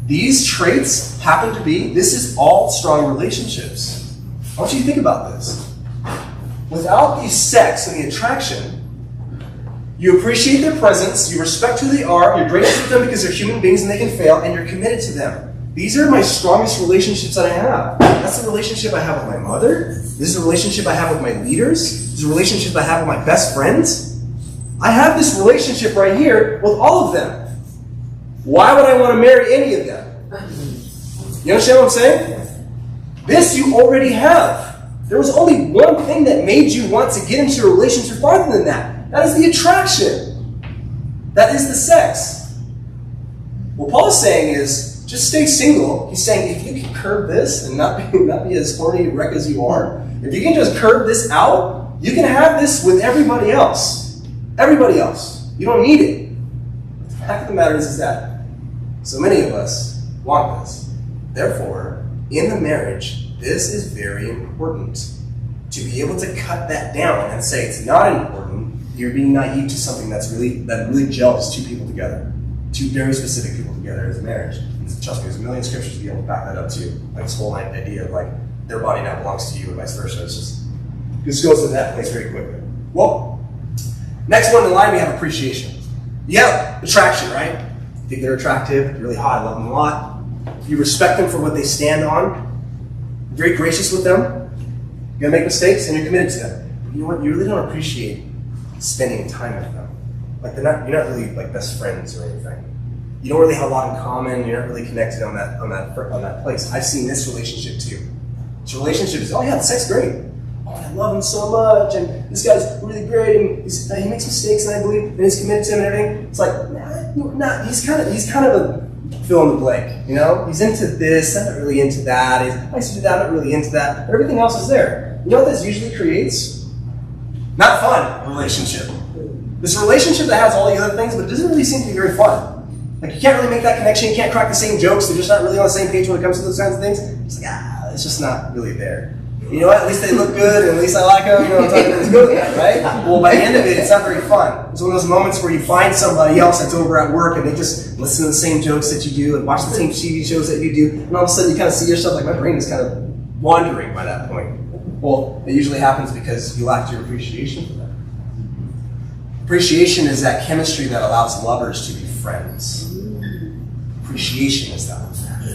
Speaker 2: these traits happen to be, this is all strong relationships. I want you to think about this. Without the sex and the attraction, you appreciate their presence, you respect who they are, you're gracious with them because they're human beings and they can fail, and you're committed to them. These are my strongest relationships that I have. That's the relationship I have with my mother. This is a relationship I have with my leaders. This is a relationship I have with my best friends. I have this relationship right here with all of them. Why would I want to marry any of them? You understand what I'm saying? This you already have. There was only one thing that made you want to get into a relationship farther than that. That is the attraction. That is the sex. What Paul is saying is, just stay single. He's saying, if you can curb this and not be as horny and wreck as you are, if you can just curb this out, you can have this with everybody else. Everybody else. You don't need it. The fact of the matter is that so many of us want this. Therefore, in the marriage, this is very important. To be able to cut that down and say it's not important, you're being naive to something that really gels two people together. Two very specific people together as a marriage. And trust me, there's a million scriptures to be able to back that up too. Like this whole idea of like their body now belongs to you and vice versa. This goes to that place very quickly. Well, next one in line we have appreciation. You have attraction, right? You think they're attractive, you're really hot, I love them a lot. You respect them for what they stand on. You're very gracious with them. You're gonna make mistakes and you're committed to them. But you know what? You really don't appreciate spending time with them. Like you're not really like best friends or anything. You don't really have a lot in common. You're not really connected on that place. I've seen this relationship too. It's a relationship is, oh yeah, the sex is great. Oh, I love him so much, and this guy's really great, and he makes mistakes, and I believe, and he's committed to him and everything. It's like, nah, he's kind of a fill in the blank, you know? He's into this, I'm not really into that. He likes to do that, I'm not really into that. But everything else is there. You know what this usually creates? Not fun relationship. This relationship that has all the other things, but it doesn't really seem to be very fun. Like, you can't really make that connection, you can't crack the same jokes, they're just not really on the same page when it comes to those kinds of things. It's like, it's just not really there. You know what, at least they look good, and at least I like them, you know what I'm talking about, let's go with that, right? Well, by the end of it, it's not very fun. It's one of those moments where you find somebody else that's over at work, and they just listen to the same jokes that you do, and watch the same TV shows that you do, and all of a sudden you kind of see yourself, like, my brain is kind of wandering by that point. Well, it usually happens because you lack your appreciation for them. Appreciation is that chemistry that allows lovers to be friends. Appreciation is that.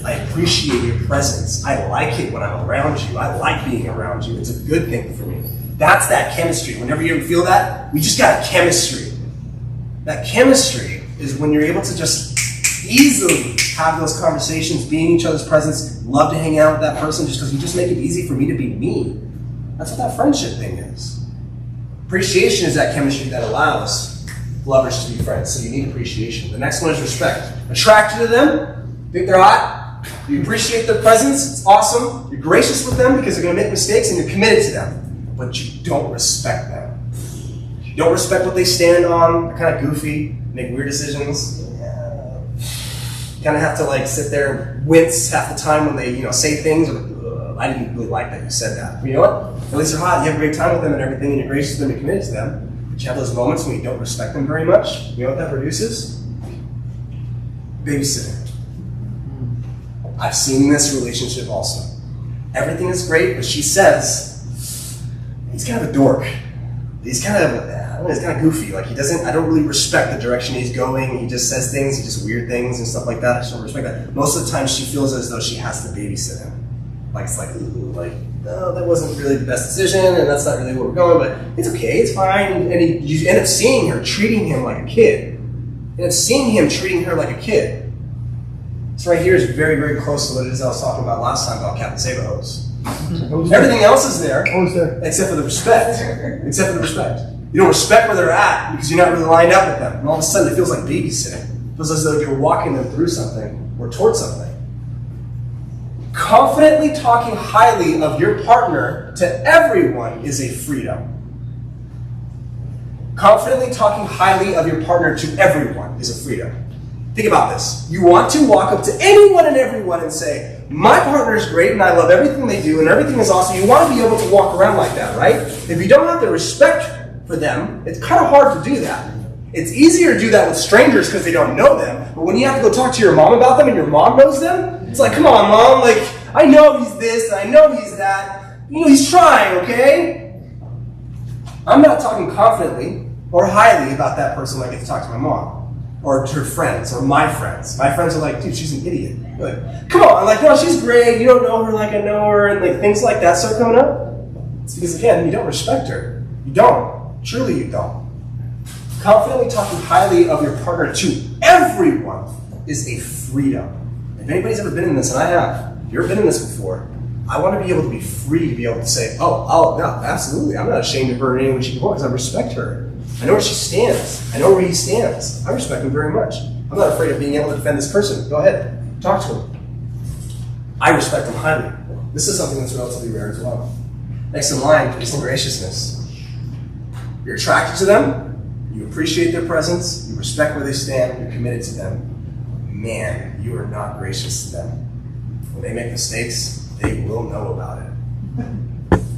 Speaker 2: I appreciate your presence. I like it when I'm around you. I like being around you. It's a good thing for me. That's that chemistry. Whenever you feel that, we just got chemistry. That chemistry is when you're able to just easily have those conversations, be in each other's presence, love to hang out with that person just because you just make it easy for me to be me. That's what that friendship thing is. Appreciation is that chemistry that allows lovers to be friends. So you need appreciation. The next one is respect. Attracted to them, think they're hot. You appreciate their presence, it's awesome. You're gracious with them because they're going to make mistakes and you're committed to them. But you don't respect them. You don't respect what they stand on. They're kind of goofy, make weird decisions. You kind of have to like sit there and wince half the time when they say things. I didn't really like that you said that. But you know what? At least they're hot. You have a great time with them and everything, and you're gracious to them and committed to them. But you have those moments when you don't respect them very much. You know what that produces? Babysitting. I've seen this relationship also. Everything is great, but she says, he's kind of a dork. He's kind of goofy. Like I don't really respect the direction he's going. He just says things, he just weird things and stuff like that. I just don't respect that. Most of the time she feels as though she has to babysit him. Like it's like, no, that wasn't really the best decision and that's not really where we're going, but it's okay, it's fine. And you end up seeing her treating him like a kid. You end up seeing him treating her like a kid. This right here is very, very close to what it is I was talking about last time about Captain Save-A-Hose. Everything else is there, except for the respect. Except for the respect. You don't respect where they're at because you're not really lined up with them. And all of a sudden it feels like babysitting. It feels as though you're walking them through something or towards something. Confidently talking highly of your partner to everyone is a freedom. Confidently talking highly of your partner to everyone is a freedom. Think about this. You want to walk up to anyone and everyone and say, my partner is great and I love everything they do and everything is awesome. You want to be able to walk around like that, right? If you don't have the respect for them, it's kind of hard to do that. It's easier to do that with strangers because they don't know them. But when you have to go talk to your mom about them and your mom knows them, it's like, come on, mom. Like, I know he's this and I know he's that. You know, he's trying, okay? I'm not talking confidently or highly about that person when I get to talk to my mom. Or to her friends, or my friends. My friends are like, dude, she's an idiot. You're like, come on, like, no, she's great, you don't know her like I know her, and like things like that start coming up. It's because, again, you don't respect her. You don't. Truly you don't. Confidently talking highly of your partner to everyone is a freedom. If anybody's ever been in this, and I have, if you've ever been in this before, I want to be able to be free to be able to say, oh, no, absolutely, I'm not ashamed of her in any way she can because I respect her. I know where she stands. I know where he stands. I respect him very much. I'm not afraid of being able to defend this person. Go ahead. Talk to him. I respect him highly. This is something that's relatively rare as well. Next in line is the graciousness. You're attracted to them. You appreciate their presence. You respect where they stand. You're committed to them. Man, you are not gracious to them. When they make mistakes, they will know about it.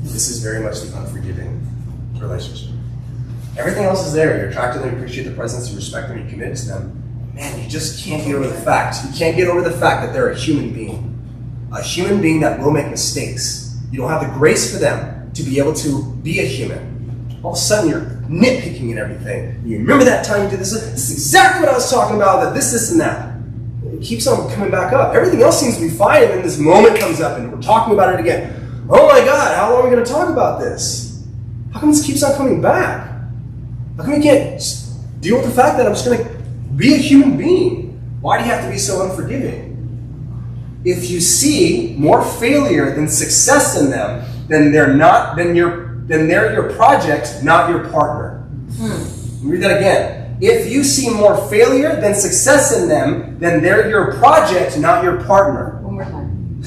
Speaker 2: This is very much the unforgiving relationship. Everything else is there. You're attracted to them, you appreciate the presence, you respect them, you're committed to them. Man, you just can't get over the fact. You can't get over the fact that they're a human being. A human being that will make mistakes. You don't have the grace for them to be able to be a human. All of a sudden, you're nitpicking and everything. You remember that time you did this? This is exactly what I was talking about, that this, and that. It keeps on coming back up. Everything else seems to be fine, and then this moment comes up, and we're talking about it again. Oh my God, how long are we going to talk about this? How come this keeps on coming back? How come you can't just deal with the fact that I'm just going to be a human being? Why do you have to be so unforgiving? If you see more failure than success in them, then they're your project, not your partner. Let me read that again. If you see more failure than success in them, then they're your project, not your partner.
Speaker 9: One more time.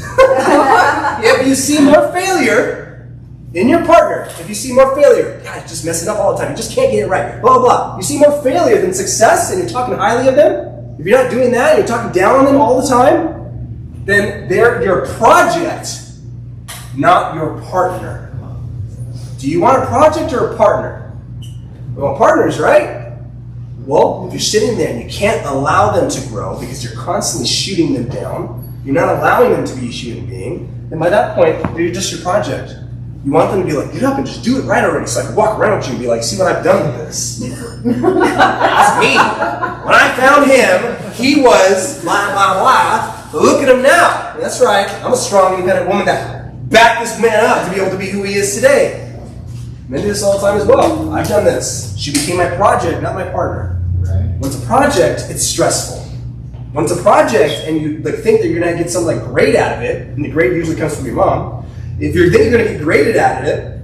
Speaker 2: If you see more failure in your partner, if you see more failure, God, you're just messing up all the time. You just can't get it right. Blah, blah, blah. You see more failure than success and you're talking highly of them, if you're not doing that, you're talking down on them all the time, then they're your project, not your partner. Do you want a project or a partner? We want partners, right? Well, if you're sitting there and you can't allow them to grow because you're constantly shooting them down, you're not allowing them to be a human being, then by that point, they're just your project. You want them to be like, get up and just do it right already, so I can walk around with you and be like, see what I've done with this. That's me. When I found him, he was blah, blah, blah. But look at him now. That's right. I'm a strong, independent woman that backed this man up to be able to be who he is today. Men do this all the time as well. I've done this. She became my project, not my partner.
Speaker 13: Right.
Speaker 2: When it's a project, it's stressful. When it's a project and you think that you're going to get some grade out of it, and the grade usually comes from your mom, if you think you're going to get graded out of it,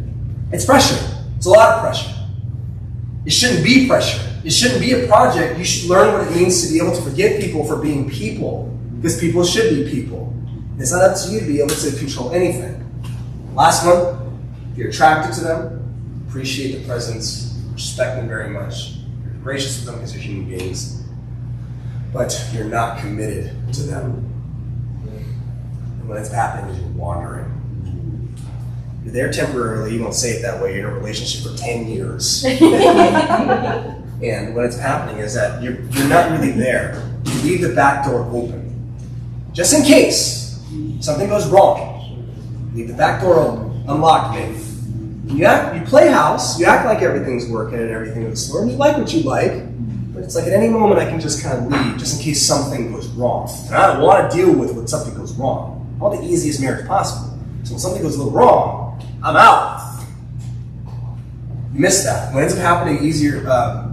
Speaker 2: it's pressure. It's a lot of pressure. It shouldn't be pressure. It shouldn't be a project. You should learn what it means to be able to forgive people for being people. Because people should be people. It's not up to you to be able to control anything. Last one, if you're attracted to them, appreciate the presence, respect them very much. You're gracious with them because you're human beings. But you're not committed to them. And when it's happening, you're wandering. You're there temporarily, you don't say it that way, you're in a relationship for 10 years. And what it's happening is that you're not really there. You leave the back door open. Just in case something goes wrong. Leave the back door open, unlocked maybe. You play house, you act like everything's working and everything in the store, and you like what you like, but it's like at any moment I can just kind of leave just in case something goes wrong. And I don't want to deal with when something goes wrong. I want the easiest marriage possible. So when something goes a little wrong, I'm out. You miss that. What ends up happening easier,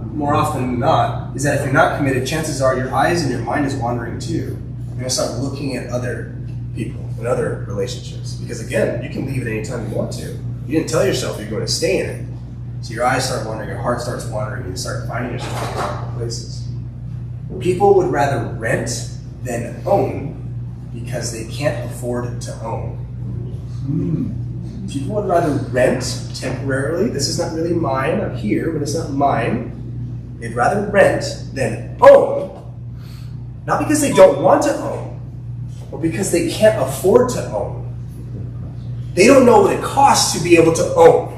Speaker 2: more often than not, is that if you're not committed, chances are your eyes and your mind is wandering too. You're going to start looking at other people and other relationships. Because again, you can leave at any time you want to. You didn't tell yourself you're going to stay in it. So your eyes start wandering, your heart starts wandering, and you start finding yourself in wrong places. People would rather rent than own because they can't afford to own. People would rather rent temporarily. This is not really mine. I'm here, but it's not mine. They'd rather rent than own. Not because they don't want to own, but because they can't afford to own. They don't know what it costs to be able to own.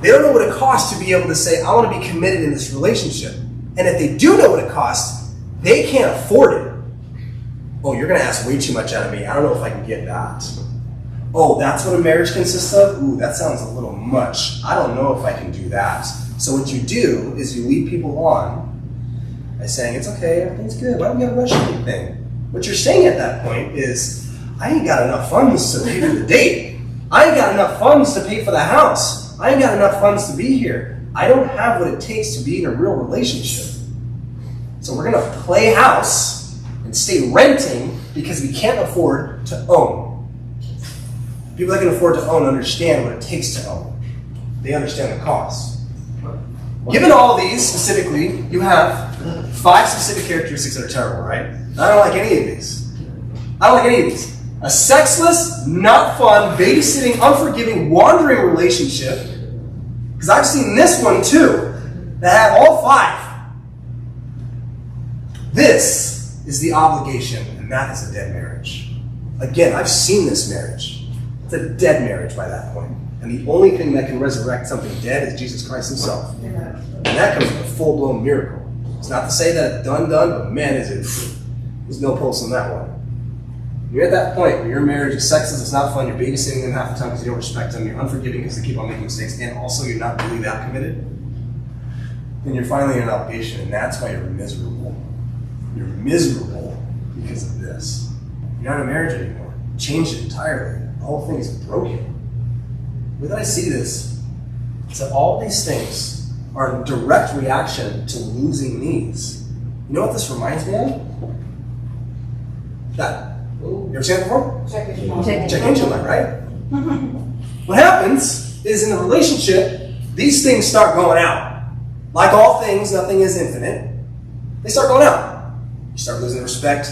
Speaker 2: They don't know what it costs to be able to say, I want to be committed in this relationship. And if they do know what it costs, they can't afford it. Oh, you're going to ask way too much out of me. I don't know if I can get that. Oh, that's what a marriage consists of? Ooh, that sounds a little much. I don't know if I can do that. So what you do is you lead people on by saying, it's okay, everything's good, why don't we have a rush anything? What you're saying at that point is, I ain't got enough funds to pay for the date. I ain't got enough funds to pay for the house. I ain't got enough funds to be here. I don't have what it takes to be in a real relationship. So we're gonna play house and stay renting because we can't afford to own. People that can afford to own understand what it takes to own. They understand the cost. Given all these specifically, you have 5 specific characteristics that are terrible, right? I don't like any of these. I don't like any of these. A sexless, not fun, babysitting, unforgiving, wandering relationship. Because I've seen this one too, that have all 5. This is the obligation, and that is a dead marriage. Again, I've seen this marriage. It's a dead marriage by that point. And the only thing that can resurrect something dead is Jesus Christ himself. And that comes with a full-blown miracle. It's not to say that it's done, but man, there's no pulse on that one. You're at that point where your marriage is sexless, it's not fun, you're babysitting them half the time because you don't respect them, you're unforgiving because they keep on making mistakes, and also you're not really that committed, then you're finally in an obligation, and that's why you're miserable. You're miserable because of this. You're not in a marriage anymore. You changed it entirely. The whole thing is broken. The way that I see this is that all these things are a direct reaction to losing these. You know what this reminds me of? That. Oh, You ever seen it before?
Speaker 3: Check it.
Speaker 2: Check engine light, right? What happens is in a relationship, these things start going out. Like all things, nothing is infinite. They start going out. You start losing respect.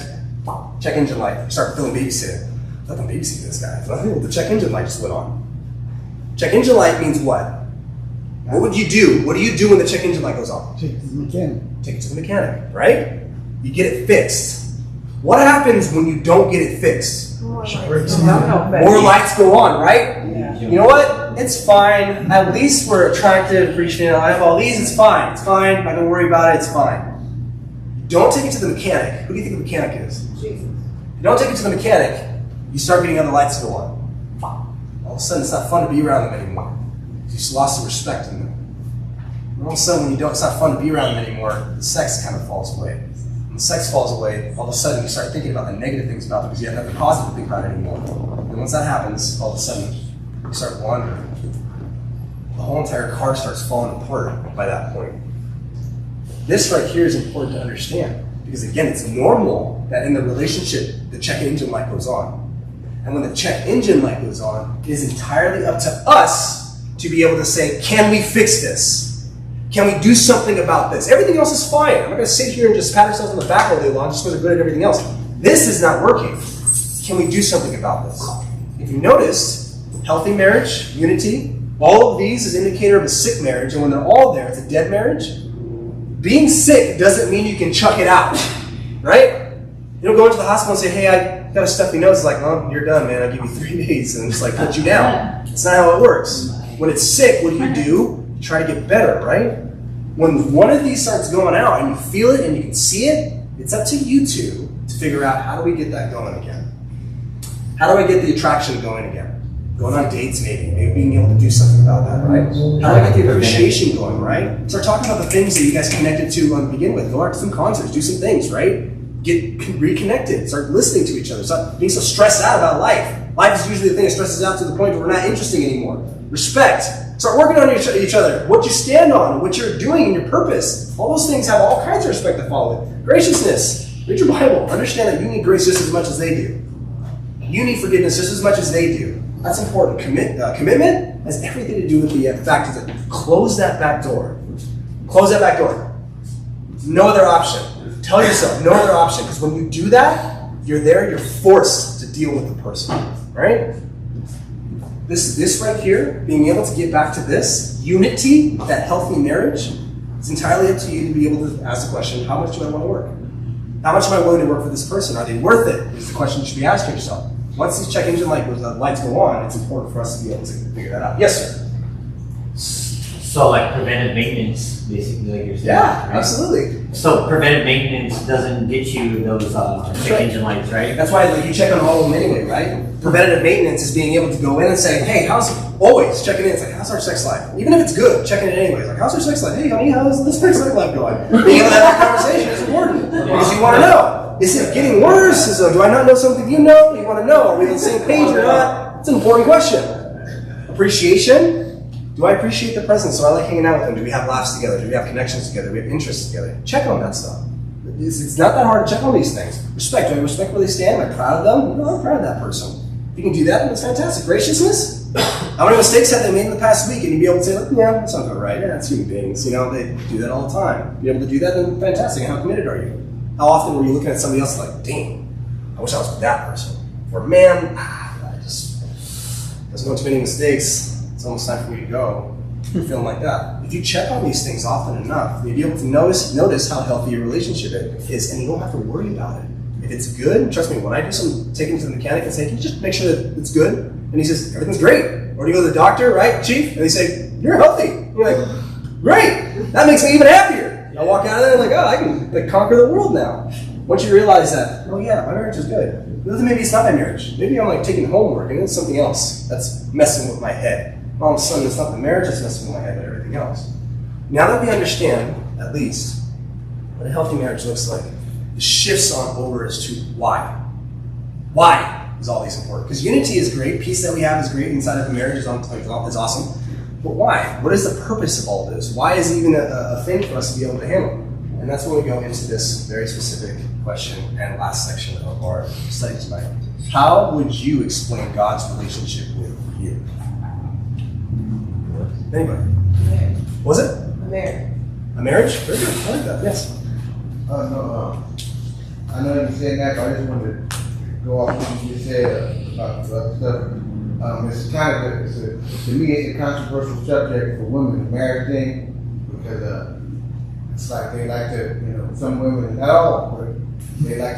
Speaker 2: Check engine light. You start feeling babysitting. Let them babysit this guy. The check engine light just went on. Check engine light means what? What would you do? What do you do when the check engine light goes off?
Speaker 6: Take it to the mechanic.
Speaker 2: Take it to the mechanic, right? You get it fixed. What happens when you don't get it fixed? More lights go on, right?
Speaker 8: Yeah.
Speaker 2: You know what? It's fine. At least we're attractive, appreciative. I have all these. It's fine. It's fine. I don't worry about it. It's fine. Don't take it to the mechanic. Who do you think the mechanic is?
Speaker 3: Jesus.
Speaker 2: If you don't take it to the mechanic, you start getting other lights to go on. All of a sudden, it's not fun to be around them anymore. You just lost the respect in them. And all of a sudden, when you don't, it's not fun to be around them anymore. The sex kind of falls away. When the sex falls away, all of a sudden you start thinking about the negative things about them because you have nothing positive to think about anymore. And once that happens, all of a sudden you start wandering. The whole entire car starts falling apart by that point. This right here is important to understand because again, it's normal that in the relationship the check engine light goes on. And when the check engine light goes on, it is entirely up to us to be able to say, can we fix this? Can we do something about this? Everything else is fine. I'm not going to sit here and just pat ourselves on the back all day long just because we're good at everything else. This is not working. Can we do something about this? If you notice, healthy marriage, unity, all of these is an indicator of a sick marriage, and when they're all there, it's a dead marriage. Being sick doesn't mean you can chuck it out, right? You don't go into the hospital and say, hey, I got a stuffy nose. It's like, oh, you're done, man. I'll give you 3 days, and just like put you down. That's not how it works. When it's sick, what do? You try to get better, right? When one of these starts going out and you feel it and you can see it, it's up to you two to figure out how do we get that going again? How do I get the attraction going again? Going on dates maybe being able to do something about that, right? How do I get the appreciation going, right? Start talking about the things that you guys connected to to begin with. Go out to some concerts, do some things, right? Get reconnected, start listening to each other, stop being so stressed out about life. Life is usually the thing that stresses out to the point where we're not interesting anymore. Respect. Start working on each other, what you stand on, what you're doing, and your purpose. All those things have all kinds of respect to follow it. Graciousness. Read your Bible. Understand that you need grace just as much as they do. You need forgiveness just as much as they do. That's important. Commitment has everything to do with the fact that close that back door. Close that back door. No other option. Tell yourself, no other option. Because when you do that, you're there, you're forced to deal with the person. Right? This right here, being able to get back to this, unity, that healthy marriage, it's entirely up to you to be able to ask the question, how much do I want to work? How much am I willing to work for this person? Are they worth it? Is the question you should be asking yourself. Once these check engine lights go on, it's important for us to be able to figure that out. Yes, sir?
Speaker 7: So like preventive maintenance, basically, like you're saying.
Speaker 2: Yeah,
Speaker 7: right?
Speaker 2: absolutely.
Speaker 7: So preventive maintenance doesn't get you those check engine lights, right?
Speaker 2: That's why you check on all of them anyway, right? Preventative maintenance is being able to go in and say, hey, always checking in. It's like, how's our sex life? Even if it's good, checking in anyways. Like, how's our sex life? Hey, honey, how's this sex life going? Being able to have that conversation is important because you want to know. Is it getting worse? Do I not know something you know? You want to know, are we on the same page or not? It's an important question. Appreciation. Do I appreciate the presence? Do I like hanging out with them? Do we have laughs together? Do we have connections together? Do we have interests together? Check on that stuff. It's not that hard to check on these things. Respect. Do I respect where they stand? Am I proud of them? No, I'm proud of that person. If you can do that, then it's fantastic. Graciousness. How many mistakes have they made in the past week? And you'd be able to say, like, yeah, that sounds about right. Yeah, that's human beings. You know, they do that all the time. Be able to do that, then fantastic. And how committed are you? How often were you looking at somebody else like, dang, I wish I was with that person? Or, man, I just doesn't want too many mistakes. It's almost time for me to go. Feeling like that. If you check on these things often enough, you'll be able to notice how healthy your relationship is, and you don't have to worry about it. If it's good, trust me, when I do some taking it to the mechanic and say, can you just make sure that it's good? And he says, everything's great. Or you go to the doctor, right, chief? And they say, you're healthy. And you're like, great. That makes me even happier. I walk out of there and I'm like, oh, I can like conquer the world now. Once you realize that, oh yeah, my marriage is good. Maybe it's not my marriage. Maybe I'm like taking homework and it's something else that's messing with my head. All of a sudden, it's not the marriage that's messing with my head, but everything else. Now that we understand, at least, what a healthy marriage looks like, it shifts on over as to why. Why is all these important? Because unity is great, peace that we have is great inside of a marriage is awesome. But why? What is the purpose of all this? Why is it even a thing for us to be able to handle? And that's when we go into this very specific question and last section of our study tonight. how would you explain God's relationship with you? Anybody? Was it?
Speaker 3: There.
Speaker 2: A marriage? Very good. I like that. Yes.
Speaker 12: No, I know you said that, but I just wanted to go off what you just said about the other stuff. It's kind of, to me, it's a controversial subject for women, the marriage thing, because it's like they like to, some women, not all, but they like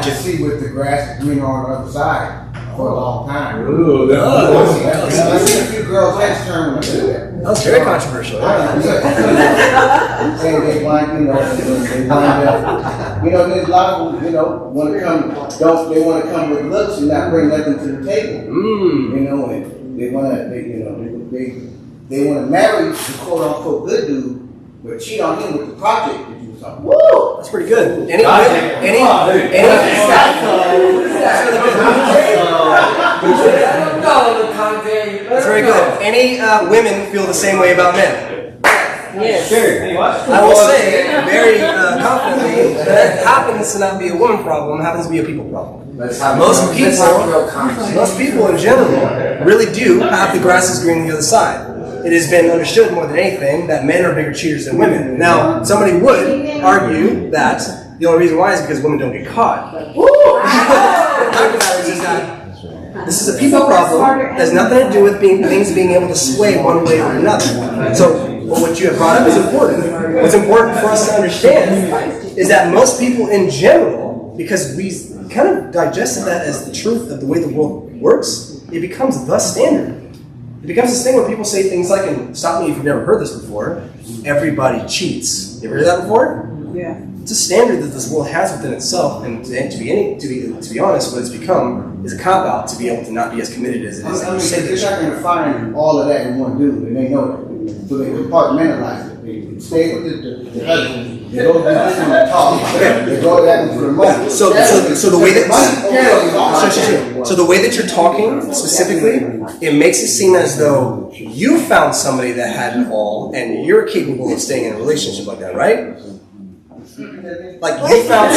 Speaker 12: to see what the grass is green on the other side for a long time.
Speaker 2: Ooh,
Speaker 12: I've seen a few girls' heads turn when I do that.
Speaker 2: That was very controversial.
Speaker 12: Saying they wind, they wind up. There's a lot of them, want to come, they want to come with looks and not bring nothing to the table. And they want to, they want to marry the quote unquote good dude, but cheat on him with the project that you was talking about.
Speaker 2: Woo! That's pretty good. That's very good. Any women feel the same way about men?
Speaker 8: Yes.
Speaker 2: Sure. I will say very confidently that happens to not be a woman problem, happens to be a people problem. Most people in general really do have the grass is green on the other side. It has been understood more than anything that men are bigger cheaters than women. Now, somebody would argue that the only reason why is because women don't get caught. This is a people problem. It has nothing to do with things being able to sway one way or another. So, what you have brought up is important. What's important for us to understand is that most people in general, because we kind of digested that as the truth of the way the world works, it becomes the standard. It becomes this thing where people say things like, and stop me if you've never heard this before, everybody cheats. You ever heard that before?
Speaker 8: Yeah.
Speaker 2: It's a standard that this world has within itself, and to be honest, what it's become is a cop-out to be able to not be as committed as it is.
Speaker 12: They're not going to find all of that in one dude, and they know that. So they compartmentalize it. They stay with the husband. They go to this one and talk. They go to that one for the money.
Speaker 2: So the way that you're talking specifically, it makes it seem as though you found somebody that had it all, and you're capable of staying in a relationship like that, right? Like you found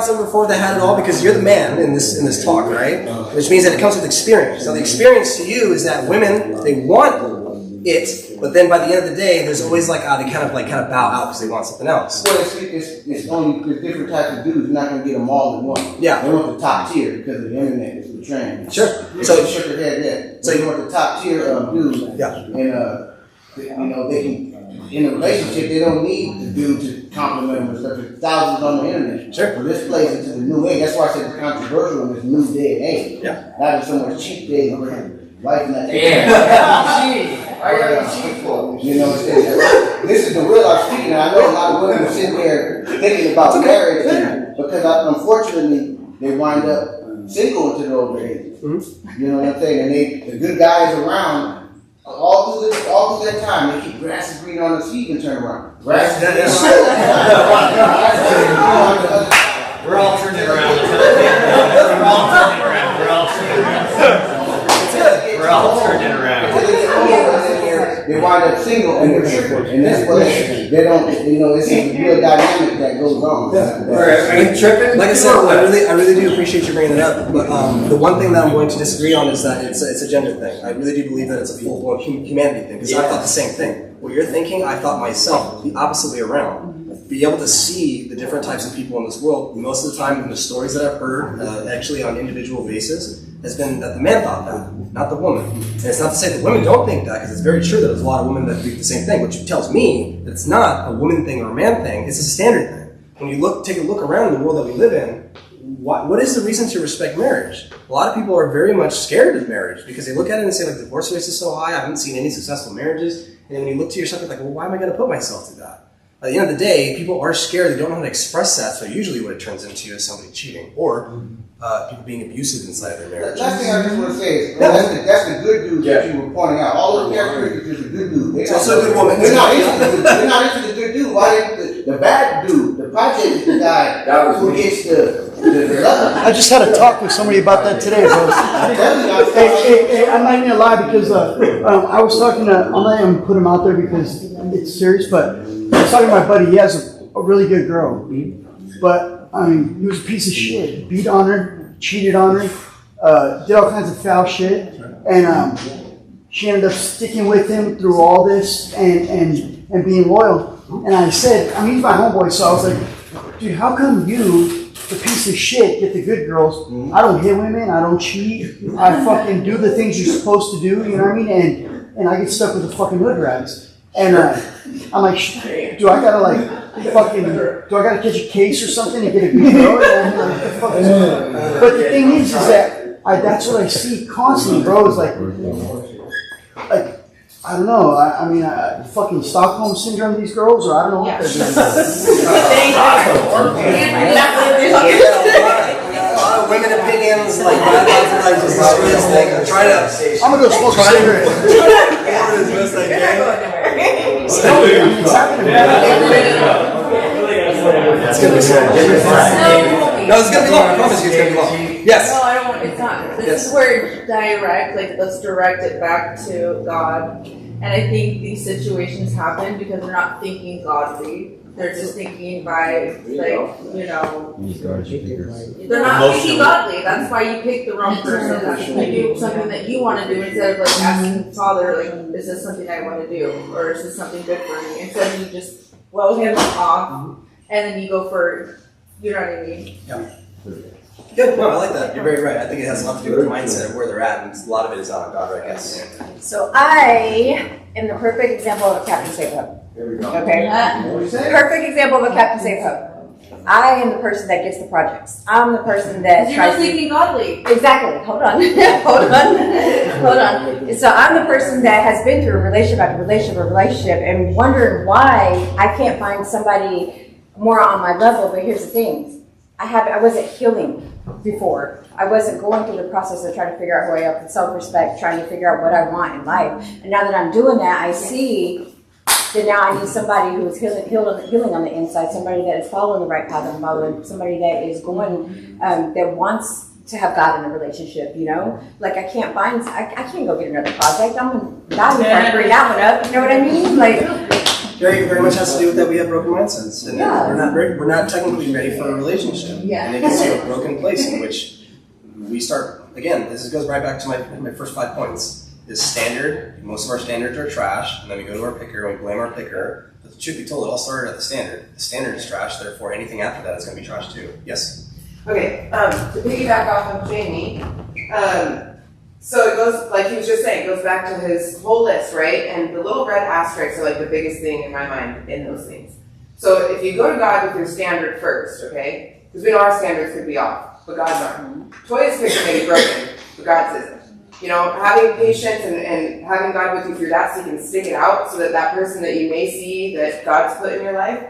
Speaker 2: someone before that had it all because you're the man in this talk, right? Which means that it comes with experience. So the experience to you is that women, they want it, but then by the end of the day, there's always like they kind of bow out because they want something else.
Speaker 12: Well, it's only different types of dudes. You're not going to get them all in one.
Speaker 2: Yeah.
Speaker 12: They want the top tier because of the internet is portraying.
Speaker 2: Sure.
Speaker 12: So shook her head there. So you want the top tier dudes.
Speaker 2: Yeah.
Speaker 12: And they can. In a relationship, they don't need the dude to compliment them and stuff. There's thousands on the internet.
Speaker 2: Sure.
Speaker 12: So this plays into the new age. That's why I said it's controversial in this new day and age.
Speaker 2: Yeah.
Speaker 12: Not in so much cheap days where wife and that.
Speaker 1: Why are you cheating for?
Speaker 12: This is the real I'm speaking. I know a lot of women are sitting there thinking about marriage because unfortunately they wind up single into the older ages. Mm-hmm. You know what I'm saying? And the good guys around. All through that time, they keep grass is green on the sea and turn around. Grass is green.
Speaker 7: We're all turning around. We're all turning around.
Speaker 12: They wind up single and they're tripping. And that's what they don't, it's a real dynamic that goes on.
Speaker 2: Are you tripping? Like I said, I really do appreciate you bringing it up. But the one thing that I'm going to disagree on is that it's a gender thing. I really do believe that it's a full-blown humanity thing. Because I thought the same thing. What you're thinking, I thought myself the opposite way around. Be able to see the different types of people in this world, most of the time in the stories that I've heard, actually on an individual basis, has been that the man thought that, not the woman. And it's not to say that women don't think that, because it's very true that there's a lot of women that think the same thing, which tells me that it's not a woman thing or a man thing, it's a standard thing. When you take a look around in the world that we live in, what is the reason to respect marriage? A lot of people are very much scared of marriage because they look at it and say, like, the divorce rate is so high, I haven't seen any successful marriages. And then when you look to yourself, you're like, well, why am I going to put myself through that? At the end of the day, people are scared. They don't know how to express that. So usually what it turns into is somebody cheating or people being abusive inside of their marriage.
Speaker 12: Last thing I just want to say is, that's the good dude that you were pointing out. All those characteristics is a good dude.
Speaker 2: It's also a good woman.
Speaker 12: They're not into the good dude. Why the bad dude, the project is the guy who gets the love.
Speaker 6: I just had a talk with somebody about that today, bro. Hey, I'm not even gonna lie because I was talking to, I'm not even put him out there because it's serious, but I was talking to my buddy. He has a really good girl, but I mean, he was a piece of shit. He beat on her. cheated on her, did all kinds of foul shit, and she ended up sticking with him through all this and being loyal. And I said, I mean, he's my homeboy, so I was like, dude, how come you, the piece of shit, get the good girls? I don't hit women, I don't cheat, I fucking do the things you're supposed to do, you know what I mean? And I get stuck with the fucking hood rats. And I'm like, do I gotta like fucking, do I gotta catch a case or something to get a good girl? And I'm like, what the fuck is that? But the thing is that that's what I see constantly, bro, is like I don't know. I mean, fucking Stockholm syndrome. These girls, or I don't know what they're doing.
Speaker 2: A lot of women opinions, like just this thing. I'm trying to.
Speaker 6: I'm gonna go smoke a cigarette.
Speaker 2: As best I can.
Speaker 6: It's happening.
Speaker 2: It's gonna be long. No, it's gonna be long. I promise you, it's gonna be long. Yes.
Speaker 15: No, I don't want. It's not. This is where direct. Like, let's direct it back to God. And I think these situations happen because they're not thinking godly. They're just thinking by, like, you know, they're not thinking godly. That's why you pick the wrong person. You do something that you want to do instead of like asking Father, like, is this something I want to do, or is this something good for me? Instead, you just blow him off, and then you go for, you know what I mean?
Speaker 2: Yeah. Good. No, I like that. You're very right. I think it has a lot to do with the mindset of where they're at, and a lot of it is out of God, right? Yes.
Speaker 9: So I am the perfect example of a Captain Save Hope. Okay? Perfect example of a Captain Save Hope. I am the person that gets the projects. I'm the person that
Speaker 15: You're
Speaker 9: tries
Speaker 15: not thinking godly.
Speaker 9: Exactly. Hold on. Hold on. So I'm the person that has been through relationship after relationship and wondering why I can't find somebody more on my level. But here's the thing. I wasn't healing before. I wasn't going through the process of trying to figure out who I am with self-respect, trying to figure out what I want in life. And now that I'm doing that, I see that now I need somebody who is healing on the inside, somebody that is following the right path I'm following, somebody that is going, that wants to have God in a relationship, you know? Like, I can't go get another project. I'm going to die before I bring that one up. You know what I mean? Like,
Speaker 2: very, very much has to do with that we have broken mindsets, and we're not technically ready for a relationship.
Speaker 15: Yeah.
Speaker 2: And it gets to a broken place in which we start. Again, this goes right back to my first 5 points. Is standard. Most of our standards are trash, and then we go to our picker and we blame our picker. But the truth be told, it all started at the standard. The standard is trash, therefore anything after that is going to be trash too. Yes.
Speaker 3: Okay. To piggyback off of Jamie, so it goes, like he was just saying, it goes back to his whole list, right? And the little red asterisks are like the biggest thing in my mind in those things. So if you go to God with your standard first, okay? Because we know our standards could be off, but God's aren't. Toya's picture may be broken, but God's isn't. You know, having patience and having God with you through that so you can stick it out so that that person that you may see that God's put in your life,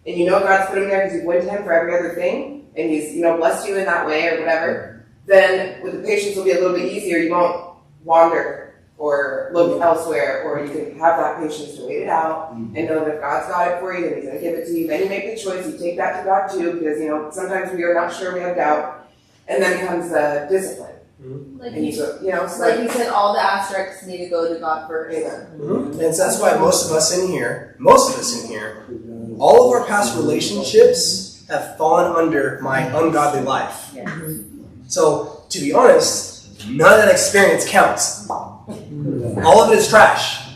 Speaker 3: and you know God's put him there because you've went to him for every other thing, and he's, you know, blessed you in that way or whatever, then with the patience will be a little bit easier. You won't wander or look elsewhere, or you can have that patience to wait it out and know that if God's got it for you, then he's going to give it to you. Then you make the choice, you take that to God too, because, you know, sometimes we are not sure, we have doubt, and then comes the discipline.
Speaker 15: Like
Speaker 3: And
Speaker 15: you,
Speaker 3: so, you know, so
Speaker 15: like you said, all the asterisks need to go to God first.
Speaker 2: And so that's why most of us in here, all of our past relationships have fallen under my ungodly life. So, to be honest, none of that experience counts. All of it is trash.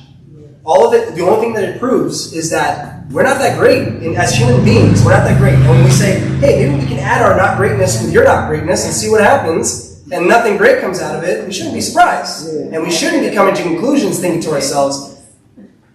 Speaker 2: All of it, the only thing that it proves is that we're not that great. And as human beings, we're not that great. And when we say, hey, maybe we can add our not greatness with your not greatness and see what happens, and nothing great comes out of it, we shouldn't be surprised. And we shouldn't be coming to conclusions thinking to ourselves,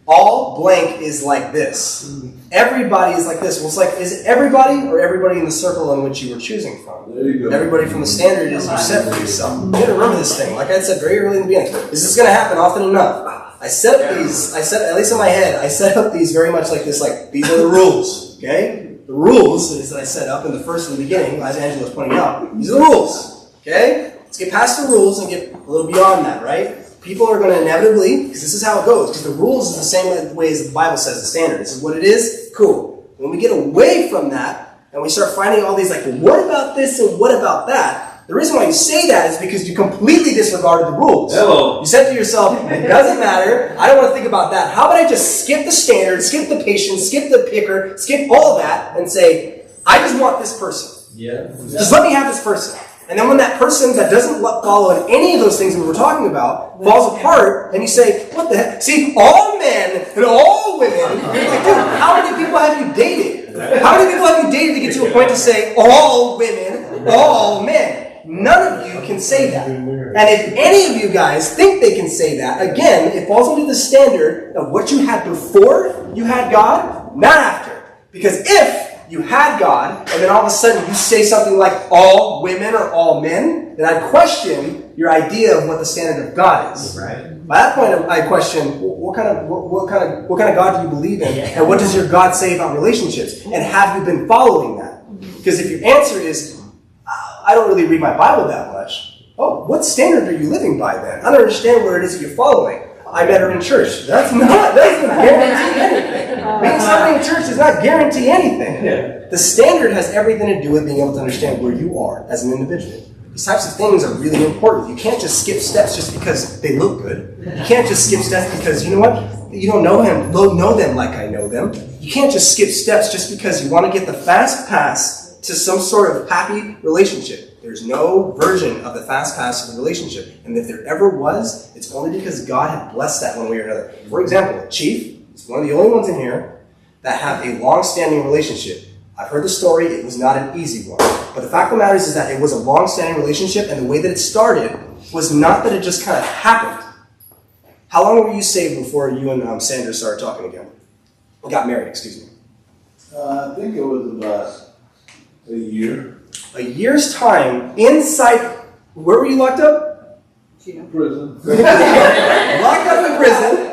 Speaker 2: all blank is like this. Everybody is like this. Well, it's like, is it everybody or everybody in the circle in which you were choosing from?
Speaker 16: There you go.
Speaker 2: Everybody from the standard is you set for yourself. You gotta remember this thing. Like I said very early in the beginning, this is gonna happen often enough. I set up these, at least in my head, I set up these very much like this, like, these are the rules, okay? The rules is that I set up in the beginning, as Angela was pointing out, these are the rules, okay? Let's get past the rules and get a little beyond that, right? People are going to inevitably, because this is how it goes, because the rules is the same way as the Bible says the standard. This is what it is, cool. When we get away from that, and we start finding all these, like, well, what about this and what about that? The reason why you say that is because you completely disregarded the rules.
Speaker 16: Hello.
Speaker 2: You said to yourself, it doesn't matter, I don't want to think about that. How about I just skip the standard, skip the patience, skip the picker, skip all that, and say, I just want this person.
Speaker 16: Yeah.
Speaker 2: Just let me have this person. And then when that person that doesn't follow in any of those things that we were talking about falls apart, and you say, what the heck? See, all men and all women, you're like, dude, how many people have you dated? How many people have you dated to get to a point to say all women, all men? None of you can say that. And if any of you guys think they can say that, again, it falls into the standard of what you had before you had God, not after. Because if you had God, and then all of a sudden you say something like all women or all men, then I'd question your idea of what the standard of God is.
Speaker 7: Right.
Speaker 2: By that point, I question what kind of God do you believe in, and what does your God say about relationships, and have you been following that? Because if your answer is I don't really read my Bible that much. Oh, what standard are you living by then? I don't understand where it is that you're following. I met her in church. That doesn't guarantee anything. Being something in church does not guarantee anything. The standard has everything to do with being able to understand where you are as an individual. These types of things are really important. You can't just skip steps just because they look good. You can't just skip steps because, you know what? You don't know them like I know them. You can't just skip steps just because you want to get the fast pass to some sort of happy relationship. There's no version of the fast pass of the relationship. And if there ever was, it's only because God had blessed that one way or another. For example, Chief is one of the only ones in here that have a long-standing relationship. I've heard the story. It was not an easy one. But the fact of the matter is that it was a long-standing relationship, and the way that it started was not that it just kind of happened. How long were you saved before you and Sandra started talking again? Got married, excuse me.
Speaker 16: I think it was about a year.
Speaker 2: A year's time inside. Where were you locked up?
Speaker 16: Prison.
Speaker 2: Locked up in prison.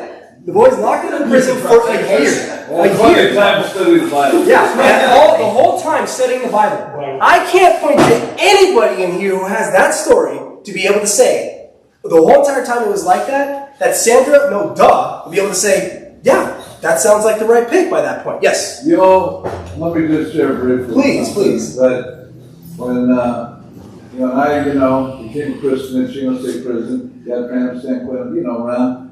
Speaker 2: The boy's locked up in prison for a year. A year.
Speaker 16: Time studying the Bible.
Speaker 2: Yeah, and the whole time studying the Bible. I can't point to anybody in here who has that story to be able to say the whole entire time it was like that. That Sandra, no duh, would be able to say, yeah. That sounds like the right pick by that point. Yes?
Speaker 16: You know, let me just share briefly.
Speaker 2: Please.
Speaker 16: But when, I, became a Christian in Chino State Prison, got Grand San Quentin, around.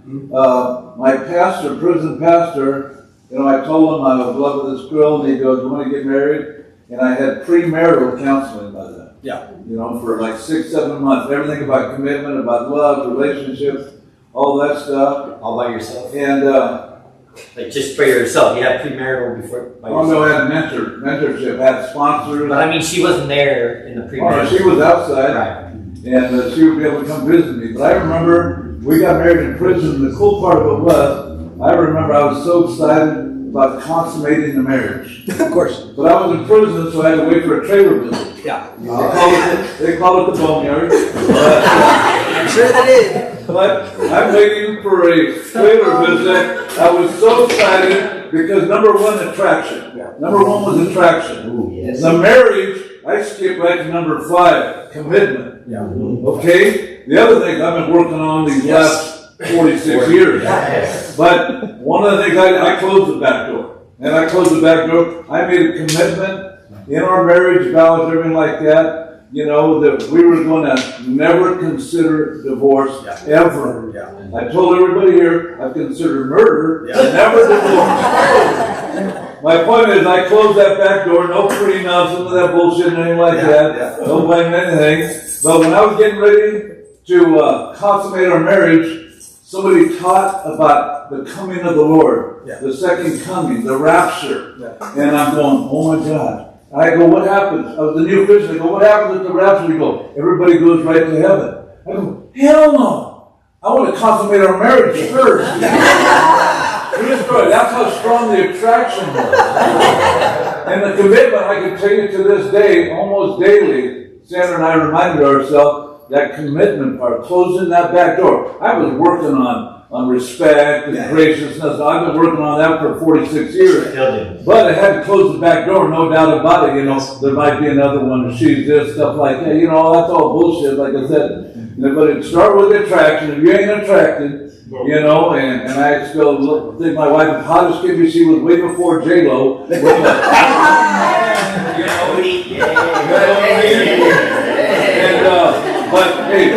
Speaker 16: My pastor, prison pastor, I told him I was in love with this girl, and he goes, "You want to get married?" And I had premarital counseling by then.
Speaker 2: Yeah.
Speaker 16: For like 6-7 months. Everything about commitment, about love, relationships, all that stuff.
Speaker 7: All by yourself?
Speaker 16: And,
Speaker 7: like just for yourself, you had premarital before. By yourself.
Speaker 16: no, I had mentorship, had sponsors.
Speaker 7: But I mean, she wasn't there in the premarital.
Speaker 16: She was outside,
Speaker 7: right.
Speaker 16: And she would be able to come visit me. But I remember we got married in prison. The cool part of it was, I remember I was so excited about consummating the marriage.
Speaker 2: Of course.
Speaker 16: But I was in prison, so I had to wait for a trailer visit.
Speaker 2: Yeah.
Speaker 16: They call it the boneyard.
Speaker 2: I'm sure they did.
Speaker 16: But I'm waiting for a trailer visit. I was so excited because number one, attraction.
Speaker 2: Yeah.
Speaker 16: Number one was attraction.
Speaker 7: Ooh, yes.
Speaker 16: The marriage, I skipped right to number 5, commitment.
Speaker 2: Yeah.
Speaker 16: Okay? The other thing I've been working on these last 46 years.
Speaker 7: Yes.
Speaker 16: But one of the things, I closed the back door. And I closed the back door. I made a commitment in our marriage vows, everything like that. That we were going to never consider divorce ever.
Speaker 2: Yeah.
Speaker 16: I told everybody here I've considered murder, never divorce. My point is, I closed that back door, no pretty nonsense, none of that bullshit, anything like that. Don't blame anything. But when I was getting ready to consummate our marriage, somebody taught about the coming of the Lord, the second coming, the rapture. And I'm going, oh my God. I go, what happens? I was the new Christian. I go, what happens at the rapture? We go, everybody goes right to heaven. I go, hell no. I want to consummate our marriage first. That's how strong the attraction was. And the commitment, I can tell you to this day, almost daily, Sandra and I reminded ourselves that commitment part, closing that back door. I was working on respect and graciousness. I've been working on that for 46 years. But I had to close the back door, no doubt about it. There might be another one, she's this, stuff like that. That's all bullshit, like I said. But it start with attraction. If you ain't attracted, and I still think my wife was hottest kid, she was way before J-Lo. But hey,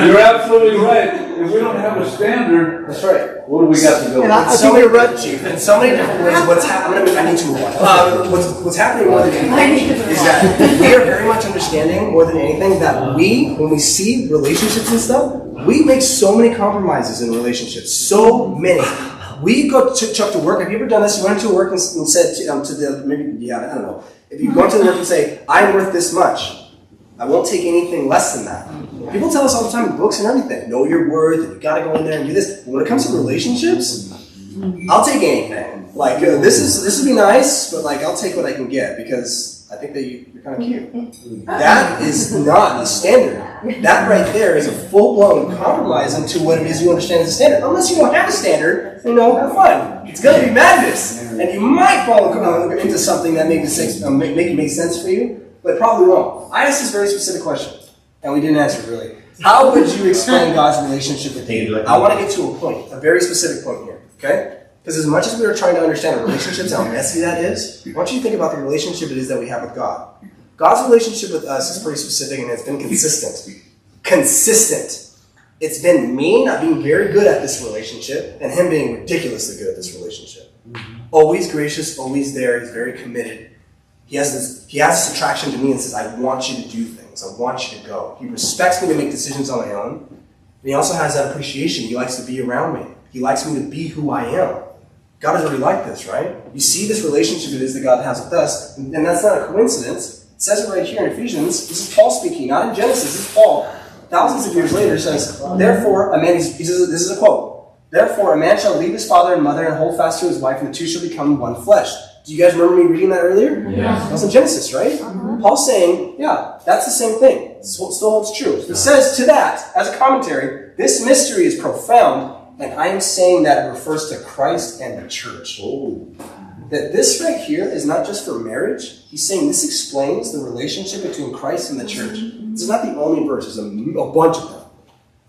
Speaker 16: you're absolutely right. if we don't have a standard,
Speaker 2: That's right.
Speaker 16: what do we got to go?
Speaker 6: And I
Speaker 2: So
Speaker 6: think
Speaker 2: many
Speaker 6: you're right.
Speaker 2: Chief, in so many different ways, what's happening, I need to move on. What's happening more than anything is that we are very much understanding more than anything that when we see relationships and stuff, we make so many compromises in relationships. So many. We go to Chuck to work. Have you ever done this? You went into work and said to the, maybe, yeah, I don't know. If you go into the work and say, I'm worth this much, I won't take anything less than that. People tell us all the time in books and everything, know your worth, and you gotta go in there and do this. But when it comes to relationships, I'll take anything. Like, this would be nice, but like, I'll take what I can get because I think that you're kind of cute. That is not the standard. That right there is a full-blown compromise into what it is you understand as a standard. Unless you don't have a standard, have fun. It's gonna be madness. And you might fall into something that make it make sense for you, but probably won't. I asked this very specific question, and we didn't answer it really. How would you explain God's relationship with you? I want to get to a point, a very specific point here, okay? Because as much as we are trying to understand relationships, how messy that is, I want you to think about the relationship it is that we have with God. God's relationship with us is pretty specific, and it's been consistent. Consistent. It's been me not being very good at this relationship, and him being ridiculously good at this relationship. Always gracious, always there, he's very committed. He has this attraction to me and says, I want you to do things. I want you to go. He respects me to make decisions on my own. And he also has that appreciation. He likes to be around me. He likes me to be who I am. God is already like this, right? You see this relationship it is that God has with us, and that's not a coincidence. It says it right here in Ephesians. This is Paul speaking, not in Genesis. This is Paul. Thousands of years later says, therefore, a man, this is a quote, therefore a man shall leave his father and mother and hold fast to his wife, and the two shall become one flesh. Do you guys remember me reading that earlier?
Speaker 14: Yeah.
Speaker 2: That was in Genesis, right? Paul's saying, yeah, that's the same thing. It still holds true. It says to that, as a commentary, this mystery is profound, and I am saying that it refers to Christ and the church. That this right here is not just for marriage. He's saying this explains the relationship between Christ and the church. This is not the only verse. There's a bunch of them.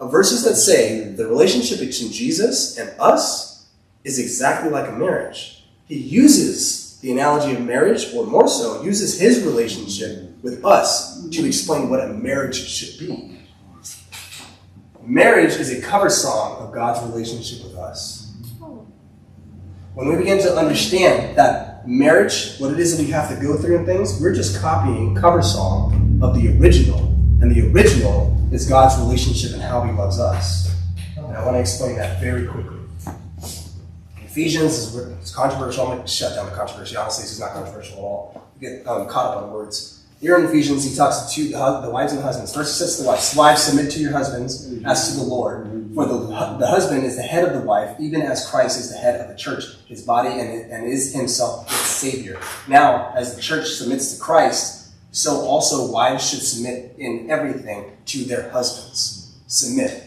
Speaker 2: Of verses that say the relationship between Jesus and us is exactly like a marriage. He uses the analogy of marriage, or more so, uses his relationship with us to explain what a marriage should be. Marriage is a cover song of God's relationship with us. When we begin to understand that marriage, what it is that we have to go through and things, we're just copying cover song of the original. And the original is God's relationship and how he loves us. And I want to explain that very quickly. Ephesians is controversial. I'm going to shut down the controversy. Honestly, this is not controversial at all. You get caught up on words. Here in Ephesians, he talks to the wives and husbands. First, he says to the wives, wives, submit to your husbands as to the Lord. For the husband is the head of the wife, even as Christ is the head of the church, his body, and is himself its Savior. Now, as the church submits to Christ, so also wives should submit in everything to their husbands. Submit.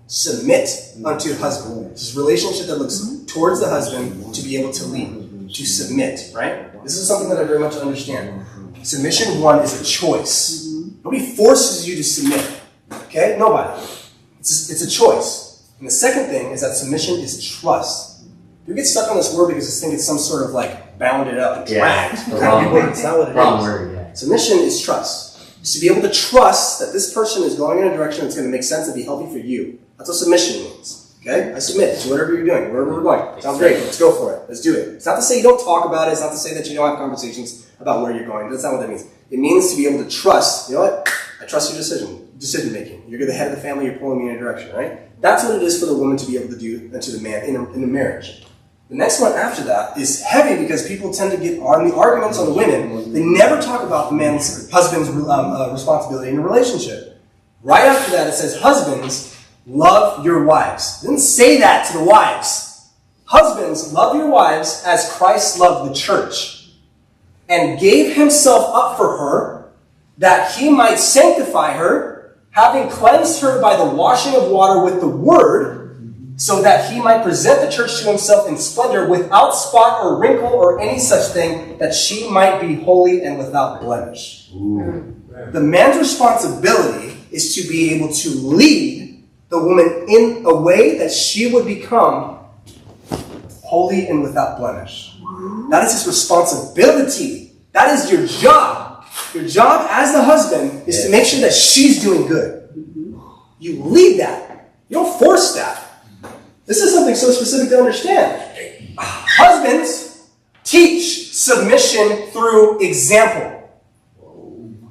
Speaker 2: Submit unto the husband. It's this relationship that looks towards the husband to be able to lead, to submit, right? This is something that I very much understand. Submission, one, is a choice. Nobody forces you to submit, okay? Nobody. It's a choice. And the second thing is that submission is trust. You get stuck on this word because you think it's some sort of like bounded up and dragged. It's not what it is. Submission is trust. It's to be able to trust that this person is going in a direction that's going to make sense and be healthy for you. That's what submission means. Okay? I submit to whatever you're doing, wherever we're going. Sounds great. Let's go for it. Let's do it. It's not to say you don't talk about it. It's not to say that you don't have conversations about where you're going. That's not what that means. It means to be able to trust. You know what? I trust your decision making. You're the head of the family. You're pulling me in a direction, right? That's what it is for the woman to be able to do to the man in a marriage. The next one after that is heavy because people tend to get on the arguments on the women. They never talk about the husband's responsibility in a relationship. Right after that, it says, husbands, love your wives. It didn't say that to the wives. Husbands, love your wives as Christ loved the church and gave himself up for her that he might sanctify her, having cleansed her by the washing of water with the word, so that he might present the church to himself in splendor, without spot or wrinkle or any such thing, that she might be holy and without blemish. The man's responsibility is to be able to lead the woman in a way that she would become holy and without blemish. That is his responsibility. That is your job. Your job as the husband is to make sure that she's doing good. You lead that. You don't force that. This is something so specific to understand. Husbands teach submission through example.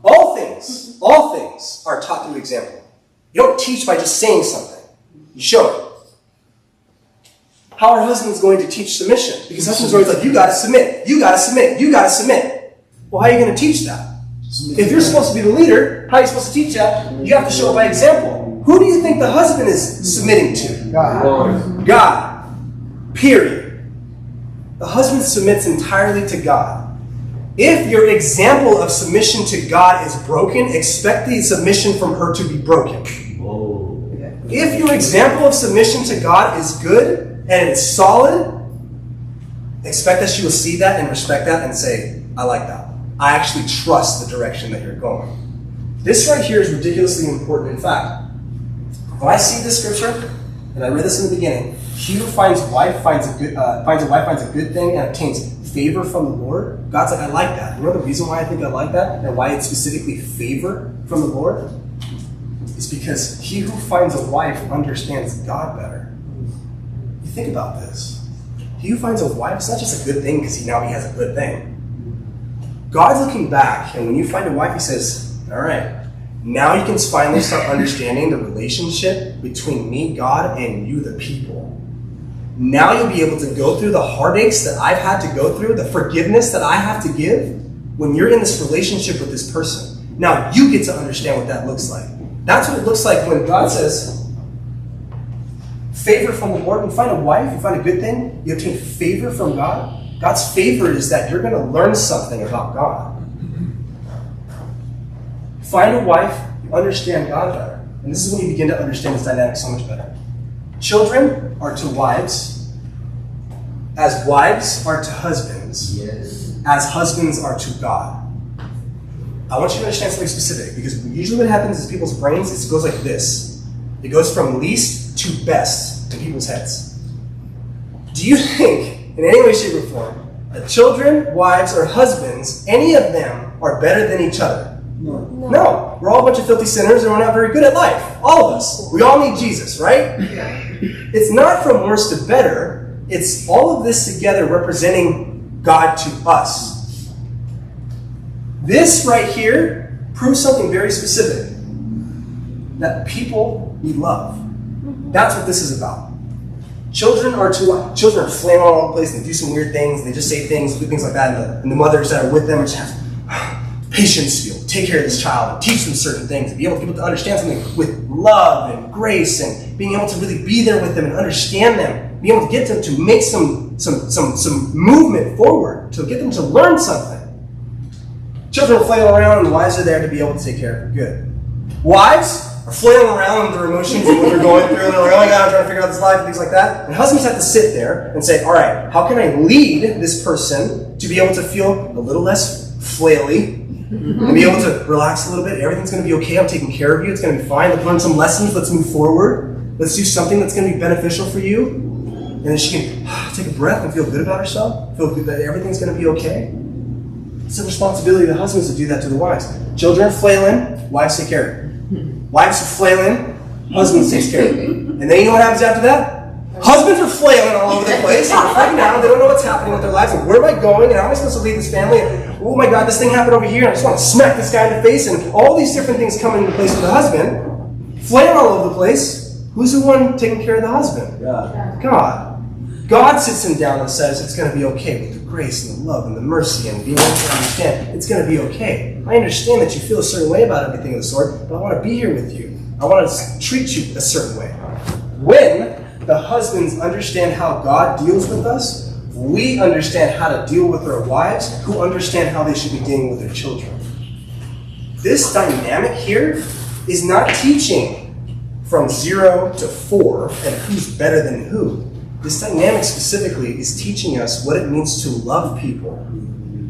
Speaker 2: All things are taught through example. You don't teach by just saying something. You show it. How are husbands going to teach submission? Because husbands are always like, you gotta submit, you gotta submit, you gotta submit. Well, how are you gonna teach that? If you're supposed to be the leader, how are you supposed to teach that? You have to show it by example. Who do you think the husband is submitting to?
Speaker 6: God.
Speaker 2: God. Period. The husband submits entirely to God. If your example of submission to God is broken, expect the submission from her to be broken. If your example of submission to God is good and it's solid, expect that she will see that and respect that and say, I like that. I actually trust the direction that you're going. This right here is ridiculously important. In fact, when I see this scripture, and I read this in the beginning, he who finds a wife finds a good thing and obtains favor from the Lord. God's like, I like that. You know the reason why I think I like that and why it's specifically favor from the Lord? Is because he who finds a wife understands God better. You think about this. He who finds a wife, it's not just a good thing because he has a good thing. God's looking back, and when you find a wife, he says, all right, now you can finally start understanding the relationship between me, God, and you, the people. Now you'll be able to go through the heartaches that I've had to go through, the forgiveness that I have to give when you're in this relationship with this person. Now you get to understand what that looks like. That's what it looks like when God says, favor from the Lord. You find a wife, you find a good thing, you obtain favor from God. God's favor is that you're going to learn something about God. Find a wife, you understand God better. And this is when you begin to understand this dynamic so much better. Children are to wives as wives are to husbands, as husbands are to God. I want you to understand something specific, because usually what happens is people's brains, it goes like this. It goes from least to best in people's heads. Do you think, in any way, shape, or form, that children, wives, or husbands, any of them are better than each other? No. We're all a bunch of filthy sinners and we're not very good at life. All of us. We all need Jesus, right? It's not from worse to better. It's all of this together representing God to us. This right here proves something very specific. That people need love. That's what this is about. Children are flailing all over the place and they do some weird things, and they just say things, do things like that, and the mothers that are with them just have patience to be able to take care of this child and teach them certain things, and be able to get them to understand something with love and grace, and being able to really be there with them and understand them, be able to get them to make some movement forward, to get them to learn something. Children are flailing around and the wives are there to be able to take care of them. Good. Wives are flailing around with their emotions and what they're going through, and they're like, oh my God, I'm trying to figure out this life and things like that. And husbands have to sit there and say, all right, how can I lead this person to be able to feel a little less flaily and be able to relax a little bit? Everything's going to be okay. I'm taking care of you. It's going to be fine. Let's learn some lessons. Let's move forward. Let's do something that's going to be beneficial for you. And then she can take a breath and feel good about herself, feel good that everything's going to be okay. It's the responsibility of the husbands to do that to the wives. Children are flailing, wives take care of it. Wives are flailing, husbands take care of it. And then you know what happens after that? Husbands are flailing all over the place. They're freaking out. They don't know what's happening with their lives. Like, where am I going? And how am I supposed to lead this family? And, oh my God, this thing happened over here. And I just want to smack this guy in the face. And all these different things come into place with the husband. Flailing all over the place. Who's the one taking care of the husband? God. God sits him down and says it's going to be okay with the grace and the love and the mercy and being able to understand it's going to be okay. I understand that you feel a certain way about everything of the sort, but I want to be here with you. I want to treat you a certain way. When the husbands understand how God deals with us, we understand how to deal with our wives, who understand how they should be dealing with their children. This dynamic here is not teaching from 0 to 4 and who's better than who. This dynamic specifically is teaching us what it means to love people,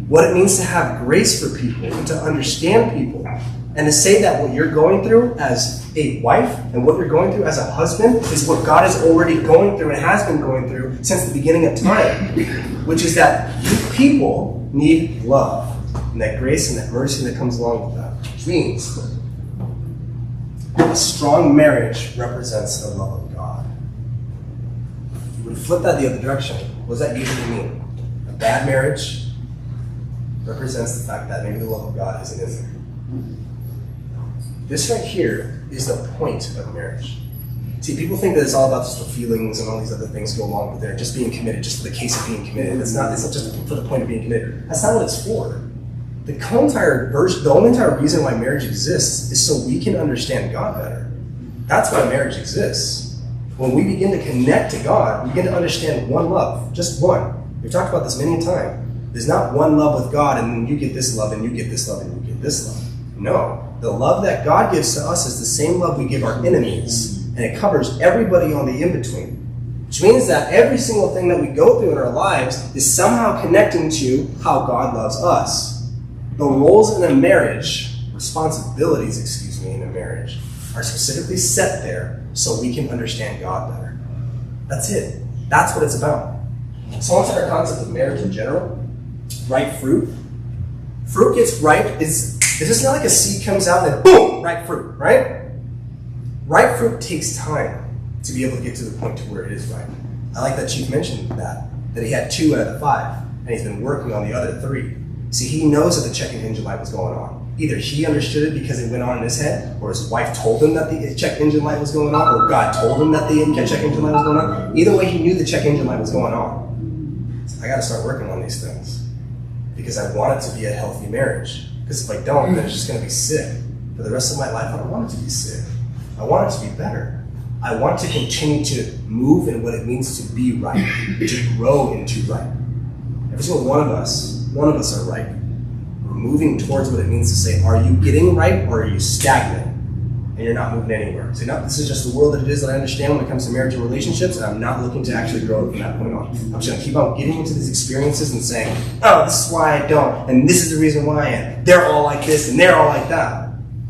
Speaker 2: what it means to have grace for people, and to understand people. And to say that what you're going through as a wife and what you're going through as a husband is what God is already going through and has been going through since the beginning of time, which is that you people need love and that grace and that mercy that comes along with that. Which means A strong marriage represents the love of God. If you would flip that the other direction, what does that usually mean? A bad marriage represents the fact that maybe the love of God isn't in there. This right here is the point of marriage. See, people think that it's all about just the feelings and all these other things go along with it, just being committed, just for the case of being committed. It's not just for the point of being committed. That's not what it's for. The only entire reason why marriage exists is so we can understand God better. That's why marriage exists. When we begin to connect to God, we begin to understand one love, just one. We've talked about this many times. There's not one love with God and then you get this love and you get this love and you get this love. No. The love that God gives to us is the same love we give our enemies. And it covers everybody on the in-between. Which means that every single thing that we go through in our lives is somehow connecting to how God loves us. The roles in a marriage, responsibilities, in a marriage, are specifically set there so we can understand God better. That's it. That's what it's about. So onto our concept of marriage in general, ripe fruit. Fruit gets ripe, it's just not like a seed comes out and then boom, ripe fruit, right? Ripe fruit takes time to be able to get to the point to where it is ripe. I like that Chief mentioned that he had 2 out of the 5, and he's been working on the other 3. See, he knows that the check engine light was going on. Either he understood it because it went on in his head, or his wife told him that the check engine light was going on, or God told him that the check engine light was going on. Either way, he knew the check engine light was going on. So I got to start working on these things because I want it to be a healthy marriage. Because if I don't, then it's just going to be sick. For the rest of my life, I don't want it to be sick. I want it to be better. I want to continue to move in what it means to be right, to grow into right. Every single one of us are right. We're moving towards what it means to say, are you getting right or are you stagnant? And you're not moving anywhere. So this is just the world that it is that I understand when it comes to marriage and relationships, and I'm not looking to actually grow from that point on. I'm just gonna keep on getting into these experiences and saying, oh, this is why I don't, and this is the reason why, and they're all like this, and they're all like that.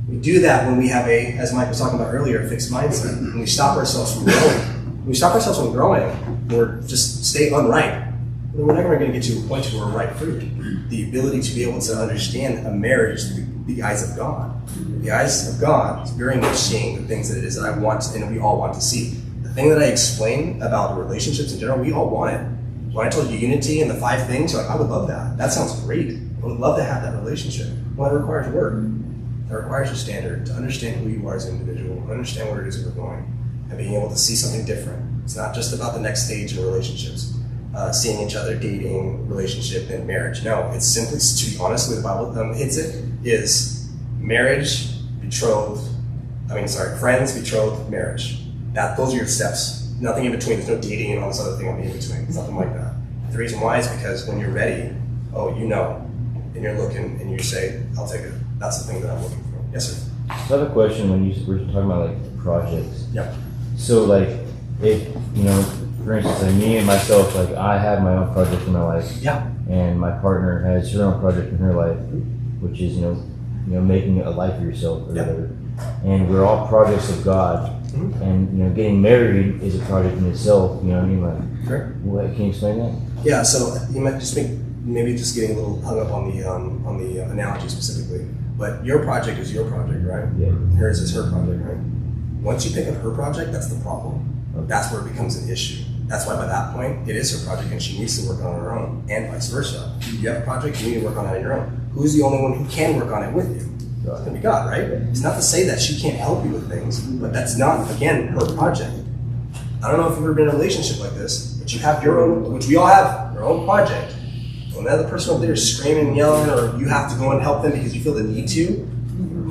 Speaker 2: We do that when we have as Mike was talking about earlier, a fixed mindset. When we stop ourselves from growing. When we stop ourselves from growing, we're just stay unripe. Then we're never going to get to a point where we're ripe fruit. The ability to be able to understand a marriage through the eyes of God. The eyes of God is very much seeing the things that it is that I want and we all want to see. The thing that I explain about relationships in general, we all want it. When I told you unity and the 5 things, you're like, I would love that. That sounds great. I would love to have that relationship. Well, it requires work. It requires a standard to understand who you are as an individual, understand where it is that we're going, and being able to see something different. It's not just about the next stage in relationships, seeing each other, dating, relationship, and marriage. No, it's simply, to be honest, the way the Bible hits it, is marriage, friends, betrothed, marriage. Those are your steps. Nothing in between. There's no dating and all this other thing in between. It's nothing like that. The reason why is because when you're ready, and you're looking, and you say, I'll take it. That's the thing that I'm looking for. Yes, sir.
Speaker 14: So I have a question when you were talking about projects.
Speaker 2: Yep.
Speaker 14: So if for instance, me and myself, I have my own project in my life.
Speaker 2: Yeah.
Speaker 14: And my partner has her own project in her life, which is making a life for yourself or whatever. And we're all projects of God. Mm-hmm. And getting married is a project in itself. You know what I mean?
Speaker 2: Sure.
Speaker 14: Can you explain that?
Speaker 2: Yeah. So you might just maybe just getting a little hung up on the analogy specifically. But your project is your project, right?
Speaker 14: Yeah.
Speaker 2: Hers is her project, right? Once you pick up her project, that's the problem. That's where it becomes an issue. That's why by that point, it is her project and she needs to work on her own, and vice versa. You have a project, you need to work on it on your own. Who's the only one who can work on it with you? It's going to be God, right? It's not to say that she can't help you with things, but that's not, again, her project. I don't know if you've ever been in a relationship like this, but you have your own, which we all have, your own project. When the other person over there is screaming and yelling, or you have to go and help them because you feel the need to,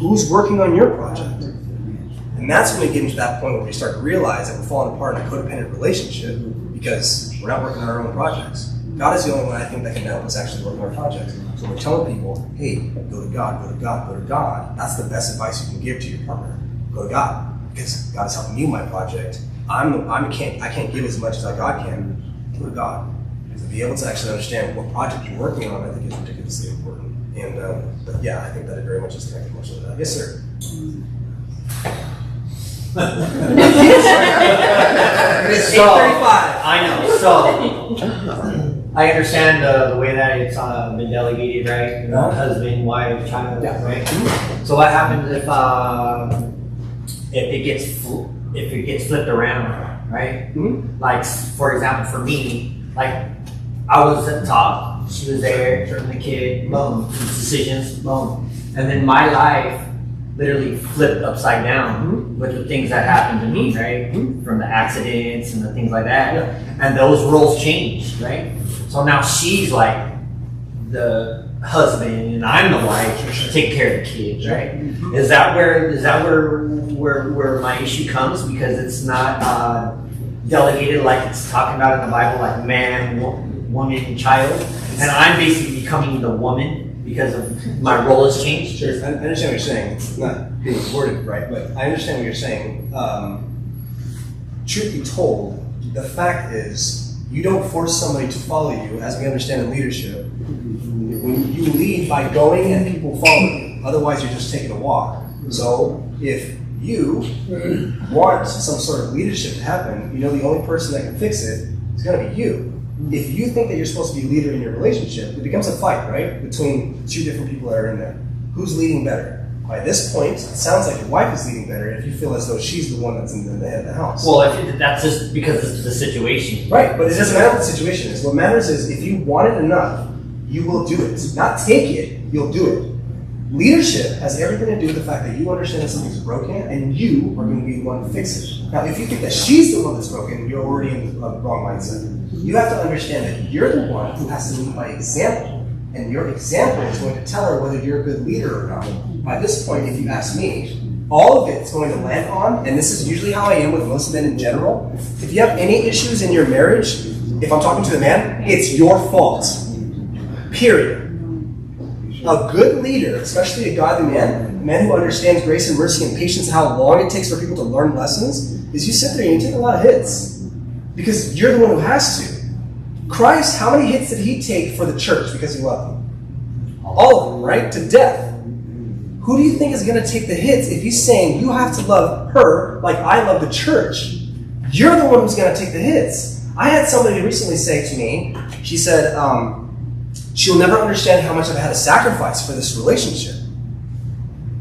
Speaker 2: who's working on your project? And that's when we get into that point where we start to realize that we're falling apart in a codependent relationship because we're not working on our own projects. God is the only one I think that can help us actually work on our projects. So we're telling people, hey, go to God, go to God, go to God. That's the best advice you can give to your partner. Go to God, because God is helping me with my project. I can't give as much as God can. Go to God. To be able to actually understand what project you're working on, I think is ridiculously important. And but yeah, I think that it very much is connected much to that. Yes, sir.
Speaker 7: It's 8:35. I know. So I understand the way that it's been delegated, right? Husband, wife, child, right? So what happens if if it gets flipped around, right? Like for example, for me, like I was at the top, she was there, the kid, boom, decisions, boom, and then my life literally flipped upside down with the things that happened to me, right? From the accidents and the things like that, and those roles changed, right? So now she's like the husband and I'm the wife, taking care of the kids, right? Is that where my issue comes? Because it's not delegated like it's talking about in the Bible, like man, woman, and child, and I'm basically becoming the woman because of my role has changed.
Speaker 2: Sure, I understand what you're saying. It's not being worded right, but I understand what you're saying. Truth be told, the fact is, you don't force somebody to follow you, as we understand in leadership. When you lead by going and people follow you, otherwise you're just taking a walk. So if you want some sort of leadership to happen, you know the only person that can fix it is going to be you. If you think that you're supposed to be a leader in your relationship, it becomes a fight, right? Between two different people that are in there. Who's leading better? By this point, it sounds like your wife is leading better if you feel as though she's the one that's in the head of the house.
Speaker 7: Well, that's just because of the situation.
Speaker 2: Right, but it doesn't matter what the situation is. What matters is if you want it enough, you will do it. Not take it, you'll do it. Leadership has everything to do with the fact that you understand that something's broken and you are going to be the one to fix it. Now, if you think that she's the one that's broken, you're already in the wrong mindset. You have to understand that you're the one who has to lead by example. And your example is going to tell her whether you're a good leader or not. By this point, if you ask me, all of it's going to land on, and this is usually how I am with most men in general, if you have any issues in your marriage, if I'm talking to the man, it's your fault. Period. A good leader, especially a godly man, a man who understands grace and mercy and patience, how long it takes for people to learn lessons, is you sit there and you take a lot of hits. Because you're the one who has to. Christ, how many hits did he take for the church because he loved them? All of them, right? To death. Who do you think is going to take the hits if he's saying you have to love her like I love the church? You're the one who's going to take the hits. I had somebody recently say to me, she said, she'll never understand how much I've had to sacrifice for this relationship.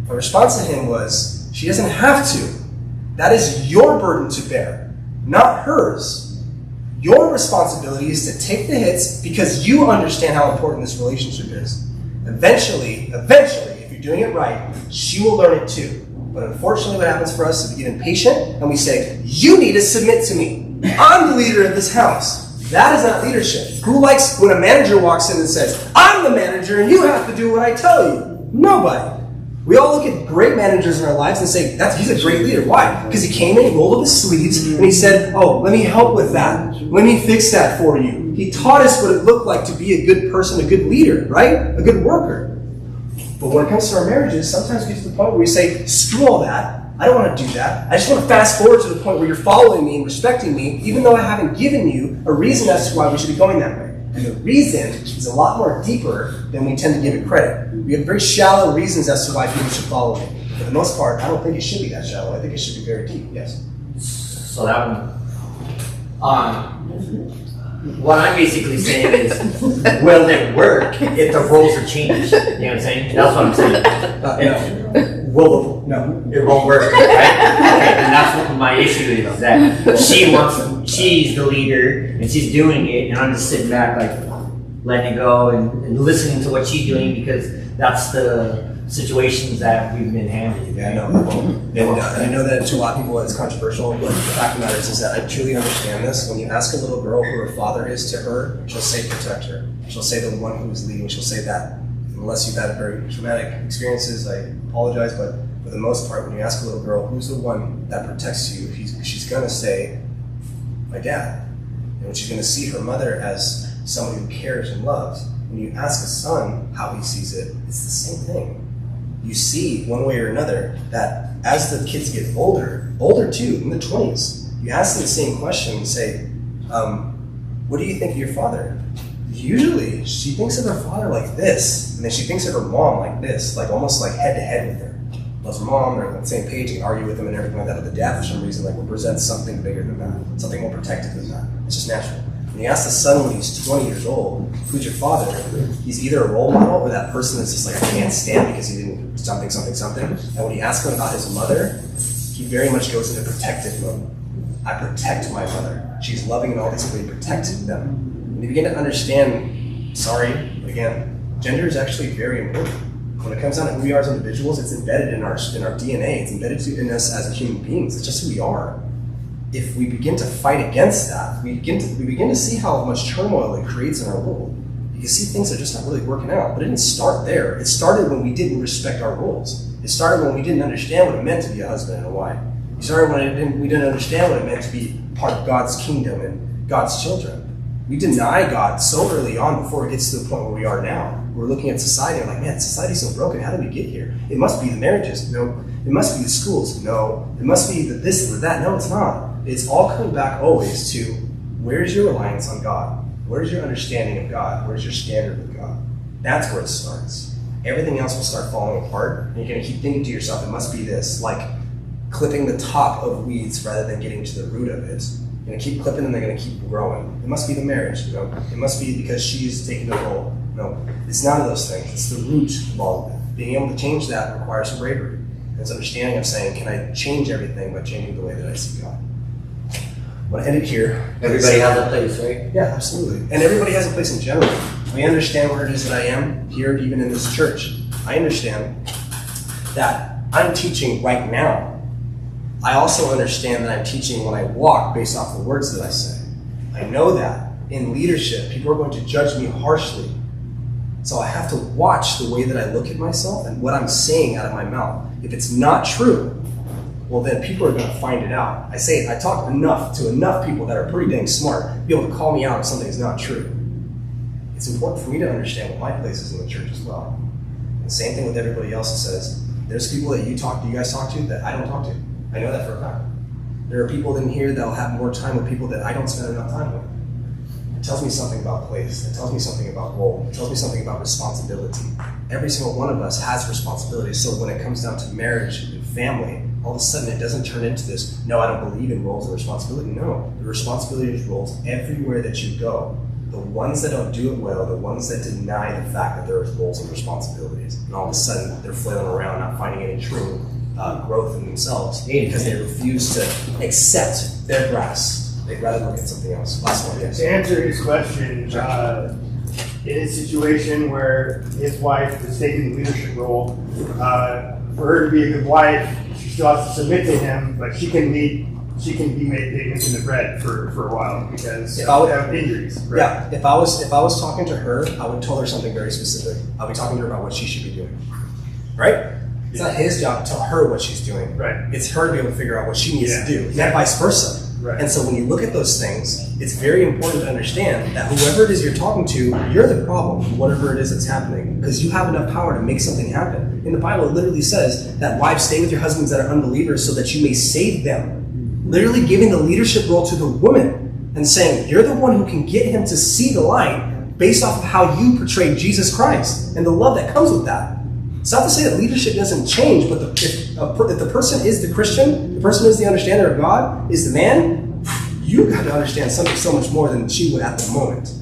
Speaker 2: My response to him was, she doesn't have to. That is your burden to bear, not hers. Your responsibility is to take the hits because you understand how important this relationship is. Eventually, if you're doing it right, she will learn it too. But unfortunately what happens for us is we get impatient and we say, you need to submit to me. I'm the leader of this house. That is not leadership. Who likes when a manager walks in and says, I'm the manager and you have to do what I tell you? Nobody. We all look at great managers in our lives and say, he's a great leader. Why? Because he came in, he rolled up his sleeves, and he said, let me help with that. Let me fix that for you. He taught us what it looked like to be a good person, a good leader, right? A good worker. But when it comes to our marriages, sometimes we get to the point where we say, screw all that. I don't want to do that. I just want to fast forward to the point where you're following me and respecting me, even though I haven't given you a reason as to why we should be going that way. And the reason is a lot more deeper than we tend to give it credit. We have very shallow reasons as to why people should follow me. For the most part, I don't think it should be that shallow. I think it should be very deep. Yes.
Speaker 7: So that one, what I'm basically saying is, will it work if the roles are changed? You know what I'm saying? That's what I'm saying. No, it won't work, right? Okay, and that's what my issue is, that she's the leader, and she's doing it, and I'm just sitting back, like, letting it go and listening to what she's doing, because that's the situations that we've been handling.
Speaker 2: Yeah, I know. And I know that to a lot of people it's controversial, but the fact of the matter is that I truly understand this. When you ask a little girl who her father is to her, she'll say protect her. She'll say the one who is leading, she'll say that. Unless you've had very traumatic experiences, I apologize, but for the most part, when you ask a little girl who's the one that protects you, she's going to say, my dad. And when she's going to see her mother as somebody who cares and loves, when you ask a son how he sees it, it's the same thing. You see, one way or another, that as the kids get older too, in the 20s, you ask them the same question and say, what do you think of your father? Usually, she thinks of her father like this, and then she thinks of her mom like this, like almost like head to head with her. Loves her mom, they're on the same page, and argue with them and everything like that, but the dad, for some reason, like represents something bigger than that, something more protective than that. It's just natural. When you ask the son when he's 20 years old, who's your father? He's either a role model or that person that's just like, I can't stand because he didn't something. And when you ask him about his mother, he very much goes into protective mode. I protect my mother. She's loving and all these things, we protect them. And you begin to understand, again, gender is actually very important. When it comes down to who we are as individuals, it's embedded in our DNA. It's embedded in us as human beings. It's just who we are. If we begin to fight against that, we begin to see how much turmoil it creates in our world. You see things are just not really working out. But it didn't start there. It started when we didn't respect our roles. It started when we didn't understand what it meant to be a husband and a wife. It started when we didn't understand what it meant to be part of God's kingdom and God's children. We deny God so early on before it gets to the point where we are now. We're looking at society and like, man, society's so broken. How did we get here? It must be the marriages. No. It must be the schools. No. It must be the this or that. No, it's not. It's all coming back always to where's your reliance on God? Where's your understanding of God? Where's your standard of God? That's where it starts. Everything else will start falling apart. And you're going to keep thinking to yourself, it must be this. Like clipping the top of weeds rather than getting to the root of it. You're going to keep clipping and they're going to keep growing. It must be the marriage. It must be because she's taking the role. No, it's none of those things. It's the root of all of it. Being able to change that requires some bravery. It's understanding of saying, can I change everything by changing the way that I see God? I want to end it here.
Speaker 7: Everybody has a place, right?
Speaker 2: Yeah, absolutely. And everybody has a place in general. I understand where it is that I am here, even in this church. I understand that I'm teaching right now. I also understand that I'm teaching when I walk based off the words that I say. I know that in leadership, people are going to judge me harshly. So I have to watch the way that I look at myself and what I'm saying out of my mouth. If it's not true, well then people are going to find it out. I talk to enough people that are pretty dang smart to be able to call me out if something is not true. It's important for me to understand what my place is in the church as well. And the same thing with everybody else that says, there's people that you guys talk to that I don't talk to. I know that for a fact. There are people in here that'll have more time with people that I don't spend enough time with. It tells me something about place. It tells me something about role. It tells me something about responsibility. Every single one of us has responsibility. So when it comes down to marriage and family, all of a sudden it doesn't turn into this, no, I don't believe in roles and responsibility. No, the responsibility is roles everywhere that you go. The ones that don't do it well, the ones that deny the fact that there are roles and responsibilities. And all of a sudden they're flailing around, not finding any true growth in themselves because they refuse to accept their grass. They'd rather look at something else. Last one, yes.
Speaker 11: To answer his question, in a situation where his wife is taking the leadership role, for her to be a good wife, she still has to submit to him, but she can be made in the bread for a while because of injuries. Right?
Speaker 2: Yeah, if I was talking to her, I would tell her something very specific. I'll be talking to her about what she should be doing. Right? It's not his job to tell her what she's doing.
Speaker 11: Right.
Speaker 2: It's her to be able to figure out what she needs to do, and vice versa.
Speaker 11: Right.
Speaker 2: And so when you look at those things, it's very important to understand that whoever it is you're talking to, you're the problem, whatever it is that's happening, because you have enough power to make something happen. In the Bible, it literally says that wives stay with your husbands that are unbelievers so that you may save them. Literally giving the leadership role to the woman and saying, you're the one who can get him to see the light based off of how you portray Jesus Christ and the love that comes with that. It's not to say that leadership doesn't change, but if the person is the Christian, the person is the understander of God, is the man, you got to understand something so much more than she would at the moment.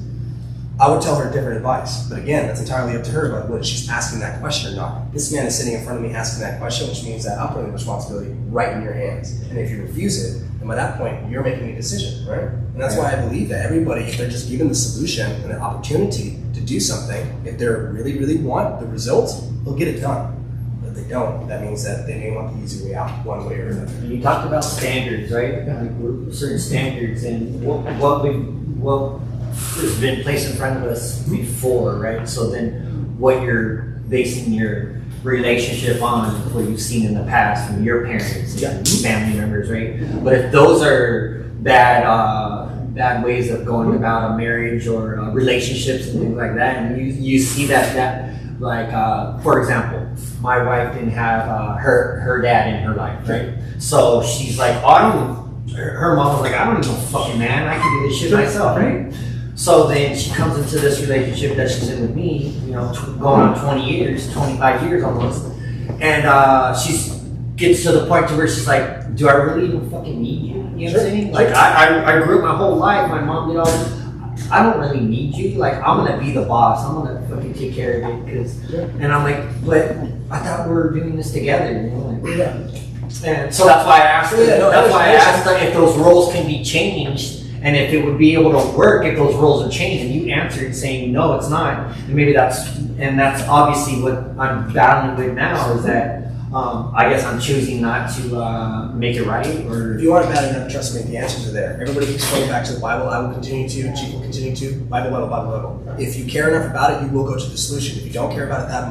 Speaker 2: I would tell her different advice, but again, that's entirely up to her about whether she's asking that question or not. This man is sitting in front of me asking that question, which means that I'm putting the responsibility right in your hands. And if you refuse it, then by that point, you're making a decision, right? And that's why I believe that everybody, if they're just given the solution and the opportunity to do something, if they really, really want the result, they'll get it done. But if they don't, that means that they may want the easy way out, one way or another.
Speaker 7: You talked about standards, right? Like certain standards and what has been placed in front of us before, right? So then what you're basing your relationship on is what you've seen in the past from your parents and family members, right? But if those are bad ways of going about a marriage or relationships and things like that, and you see that like for example, my wife didn't have her dad in her life, right? So she's like, her mom was like, I don't need no fucking man, I can do this shit myself, right? So then she comes into this relationship that she's in with me, you know, going on 20 years, 25 years almost. And she gets to the point to where she's like, do I really even fucking need you? You know what I'm saying? Like, I grew up my whole life, my mom, you know, I don't really need you. Like, I'm gonna be the boss. I'm gonna fucking take care of it. And I'm like, but I thought we were doing this together, you know? Like, And so that's why I asked.
Speaker 2: Yeah, no,
Speaker 7: that's why I asked
Speaker 2: understand.
Speaker 7: if those roles can be changed, and if it would be able to work if those roles are changed. And you answered saying no, it's not. And maybe that's obviously what I'm battling with now is that I guess I'm choosing not to make it right. Or
Speaker 2: If you want it bad enough, trust me, the answers are there. Everybody keeps going back to the Bible. I will continue to. Chief will continue to. Bible, Bible, Bible, Bible. If you care enough about it, you will go to the solution. If you don't care about it that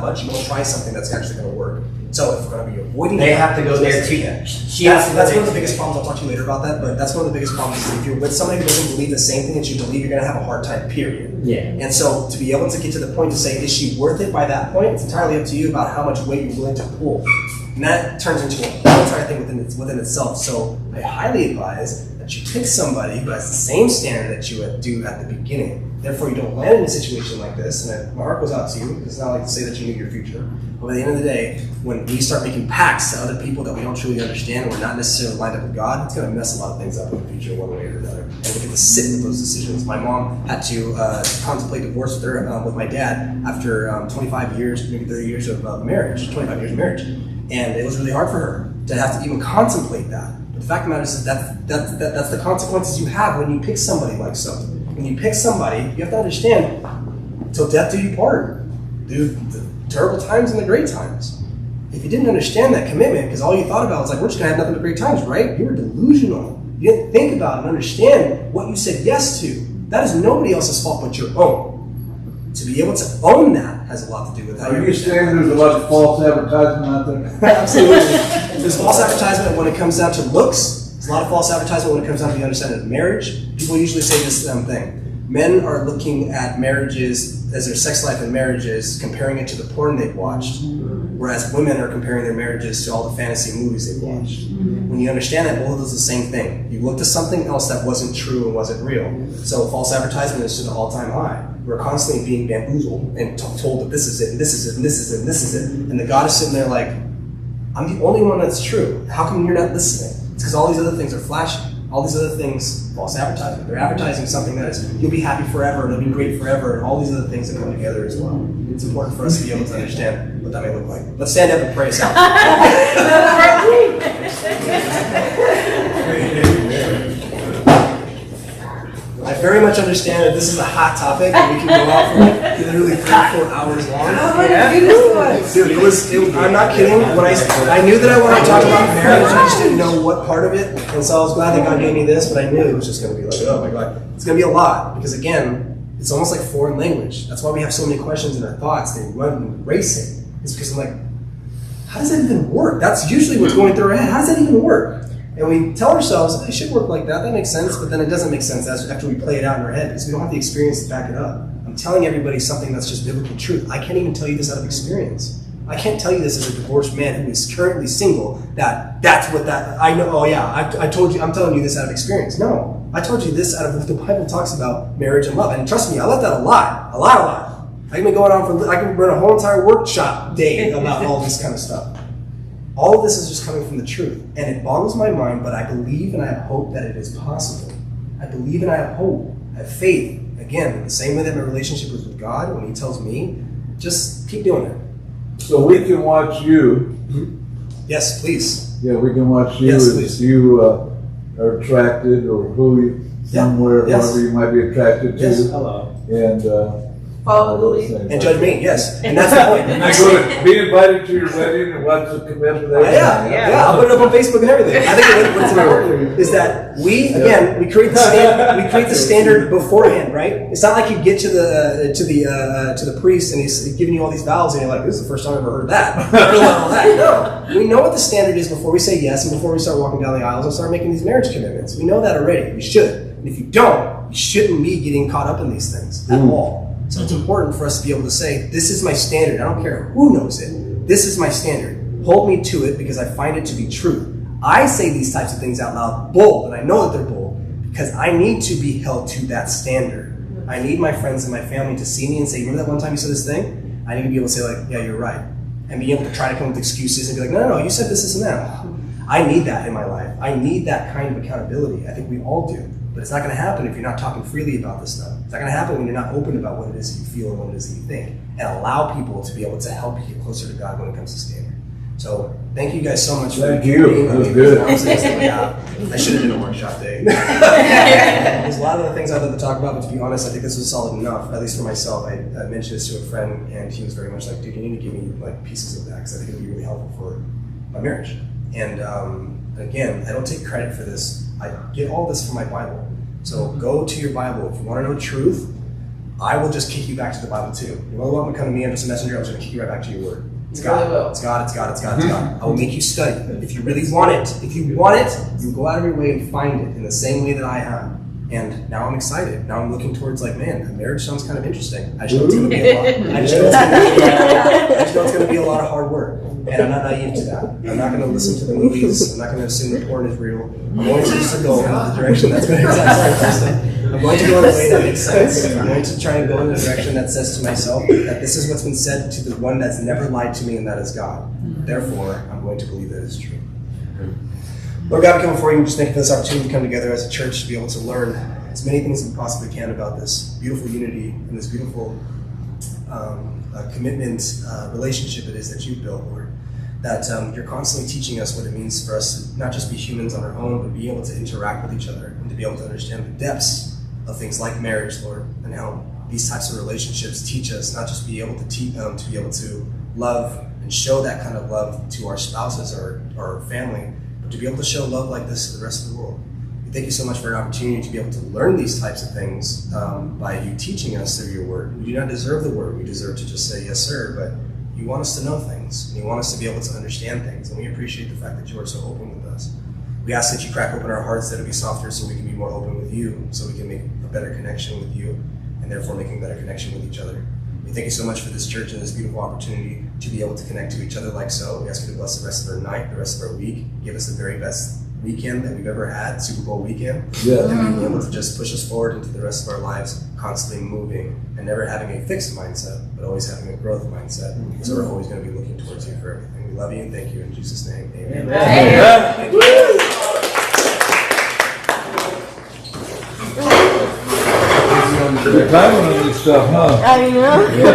Speaker 2: much, you won't try something that's actually going to work. So if we're going to be avoiding,
Speaker 7: they have to go there too.
Speaker 2: That's one of the biggest problems. I'll talk to you later about that. But that's one of the biggest problems. Is if you're with somebody who doesn't believe the same thing that you believe, you're going to have a hard time. Period.
Speaker 7: Yeah.
Speaker 2: And so to be able to get to the point to say, is she worth it by that point? It's entirely up to you about how much weight you're willing to pull. And that turns into a whole entire thing within itself. So I highly advise that you pick somebody who has the same standard that you would do at the beginning. Therefore, you don't land in a situation like this. And my heart goes out to you. It's not like to say that you knew your future. But at the end of the day, when we start making pacts to other people that we don't truly understand and we're not necessarily lined up with God, it's going to mess a lot of things up in the future one way or another. And we get to sit with those decisions. My mom had to contemplate divorce with my dad after 25 years, maybe 30 years of marriage, 25 years of marriage. And it was really hard for her to have to even contemplate that. But the fact of the matter is that's the consequences you have when you pick somebody like so. When you pick somebody, you have to understand, till death do you part. Through the terrible times and the great times. If you didn't understand that commitment, because all you thought about was like, we're just going to have nothing but great times, right? You were delusional. You didn't think about and understand what you said yes to. That is nobody else's fault but your own. To be able to own that has a lot to do with how
Speaker 16: Are you saying there's a lot of false advertisement out there?
Speaker 2: Absolutely. There's false advertisement when it comes down to looks. There's a lot of false advertisement when it comes down to the understanding of marriage. People usually say this thing. Men are looking at marriages as their sex life in marriages, comparing it to the porn they've watched, whereas women are comparing their marriages to all the fantasy movies they've watched. When you understand that, both of those are the same thing. You looked at something else that wasn't true and wasn't real. So false advertisement is to the all-time high. We're constantly being bamboozled and told that this is it, and this is it, and this is it, and this is it. And the God is sitting there like, I'm the only one that's true. How come you're not listening? It's because all these other things are flashing. All these other things, false advertisement. They're advertising something that is, you'll be happy forever, and it'll be great forever, and all these other things that come together as well. It's important for us to be able to understand what that may look like. Let's stand up and pray us out. I very much understand that this is a hot topic, and we can go out for like literally 3-4 hours long. Dude, I'm not kidding. When I knew that I wanted to talk about marriage, I just didn't know what part of it, and so I was glad that God gave me this, but I knew it was just going to be like, oh my God. It's going to be a lot, because again, it's almost like foreign language. That's why we have so many questions in our thoughts. They run racing. It's because I'm like, how does that even work? That's usually what's going through our head. How does that even work? And we tell ourselves, it should work like that, that makes sense, but then it doesn't make sense after we play it out in our head, because we don't have the experience to back it up. I'm telling everybody something that's just biblical truth. I can't even tell you this out of experience. I can't tell you this as a divorced man who is currently single, that's what that, I know, oh yeah, I told you, I'm telling you this out of experience. No, I told you this out of what the Bible talks about marriage and love. And trust me, I left that a lot. I can be going on I can run a whole entire workshop day about all this kind of stuff. All of this is just coming from the truth. And it boggles my mind, but I believe and I have hope that it is possible. I believe and I have hope. I have faith. Again, the same way that my relationship is with God, when He tells me, just keep doing it.
Speaker 16: So we can watch you.
Speaker 2: Yes, please.
Speaker 16: Yeah, we can watch you
Speaker 2: Yes,
Speaker 16: if
Speaker 2: please.
Speaker 16: you are attracted or who you, somewhere,
Speaker 2: Yes.
Speaker 16: whoever you might be attracted to.
Speaker 2: Yes.
Speaker 7: Hello.
Speaker 16: And
Speaker 15: Follow the lead.
Speaker 2: And judge me, yes. And that's the point.
Speaker 16: And I go to be invited to your wedding and watch the commitment there.
Speaker 2: Yeah, I'll put it up on Facebook and everything. I think what's important is that we create the standard beforehand, right? It's not like you get to the priest and he's giving you all these vows and you're like, this is the first time I've ever heard that. I don't know all that. No, we know what the standard is before we say yes and before we start walking down the aisles and start making these marriage commitments. We know that already. We should. And if you don't, you shouldn't be getting caught up in these things at all. So it's important for us to be able to say, this is my standard. I don't care who knows it. This is my standard. Hold me to it because I find it to be true. I say these types of things out loud bold, and I know that they're bold because I need to be held to that standard. I need my friends and my family to see me and say, remember that one time you said this thing? I need to be able to say like, yeah, you're right. And be able to try to come up with excuses and be like, no, you said this and that. I need that in my life. I need that kind of accountability. I think we all do. But it's not going to happen if you're not talking freely about this stuff. It's not going to happen when you're not open about what it is that you feel and what it is that you think. And allow people to be able to help you get closer to God when it comes to standard. So thank you guys so much for
Speaker 16: Thank you.
Speaker 2: being
Speaker 16: That was
Speaker 2: with
Speaker 16: good.
Speaker 2: me. I should have done a workshop day. There's a lot of other things I'd love to talk about, but to be honest, I think this was solid enough, at least for myself. I mentioned this to a friend, and he was very much like, dude, you need to give me like pieces of that, because I think it would be really helpful for my marriage. And again, I don't take credit for this. I get all this from my Bible. So go to your Bible. If you want to know truth, I will just kick you back to the Bible too. You're more welcome to come to me. I'm just a messenger. I'm just going to kick you right back to your word. It's God. It's God. It's God. It's God. It's God. I will make you study. If you really want it, you go out of your way and find it in the same way that I have. And now I'm excited. Now I'm looking towards like, man, marriage sounds kind of interesting. I just know it's going to be a lot. I just know it's going to be a lot of hard work. And I'm not naive to that. I'm not going to listen to the movies. I'm not going to assume that porn is real. I'm going to just go in the direction that's going to I'm going to go in a way that makes sense. I'm going to try and go in a direction that says to myself that this is what's been said to the one that's never lied to me, and that is God. Therefore, I'm going to believe that it's true. Lord God, we come before you and just thank you for this opportunity to come together as a church to be able to learn as many things as we possibly can about this beautiful unity and this beautiful commitment relationship it is that you've built, Lord. That you're constantly teaching us what it means for us to not just be humans on our own, but be able to interact with each other and to be able to understand the depths of things like marriage, Lord, and how these types of relationships teach us not just be able to be able to love and show that kind of love to our spouses or our family, but to be able to show love like this to the rest of the world. We thank you so much for an opportunity to be able to learn these types of things by you teaching us through your word. We do not deserve the word. We deserve to just say yes, sir, but you want us to know things, and you want us to be able to understand things, and we appreciate the fact that you are so open with us. We ask that you crack open our hearts, that it'll be softer so we can be more open with you, so we can make a better connection with you, and therefore making a better connection with each other. We thank you so much for this church and this beautiful opportunity to be able to connect to each other like so. We ask you to bless the rest of our night, the rest of our week, give us the very best weekend that we've ever had, Super Bowl weekend, and be able to just push us forward into the rest of our lives, constantly moving and never having a fixed mindset, but always having a growth mindset. So we're always going to be looking towards you for everything. We love you and thank you in Jesus' name. Amen. Thank you.
Speaker 16: Good timing on this stuff, huh?
Speaker 15: I know.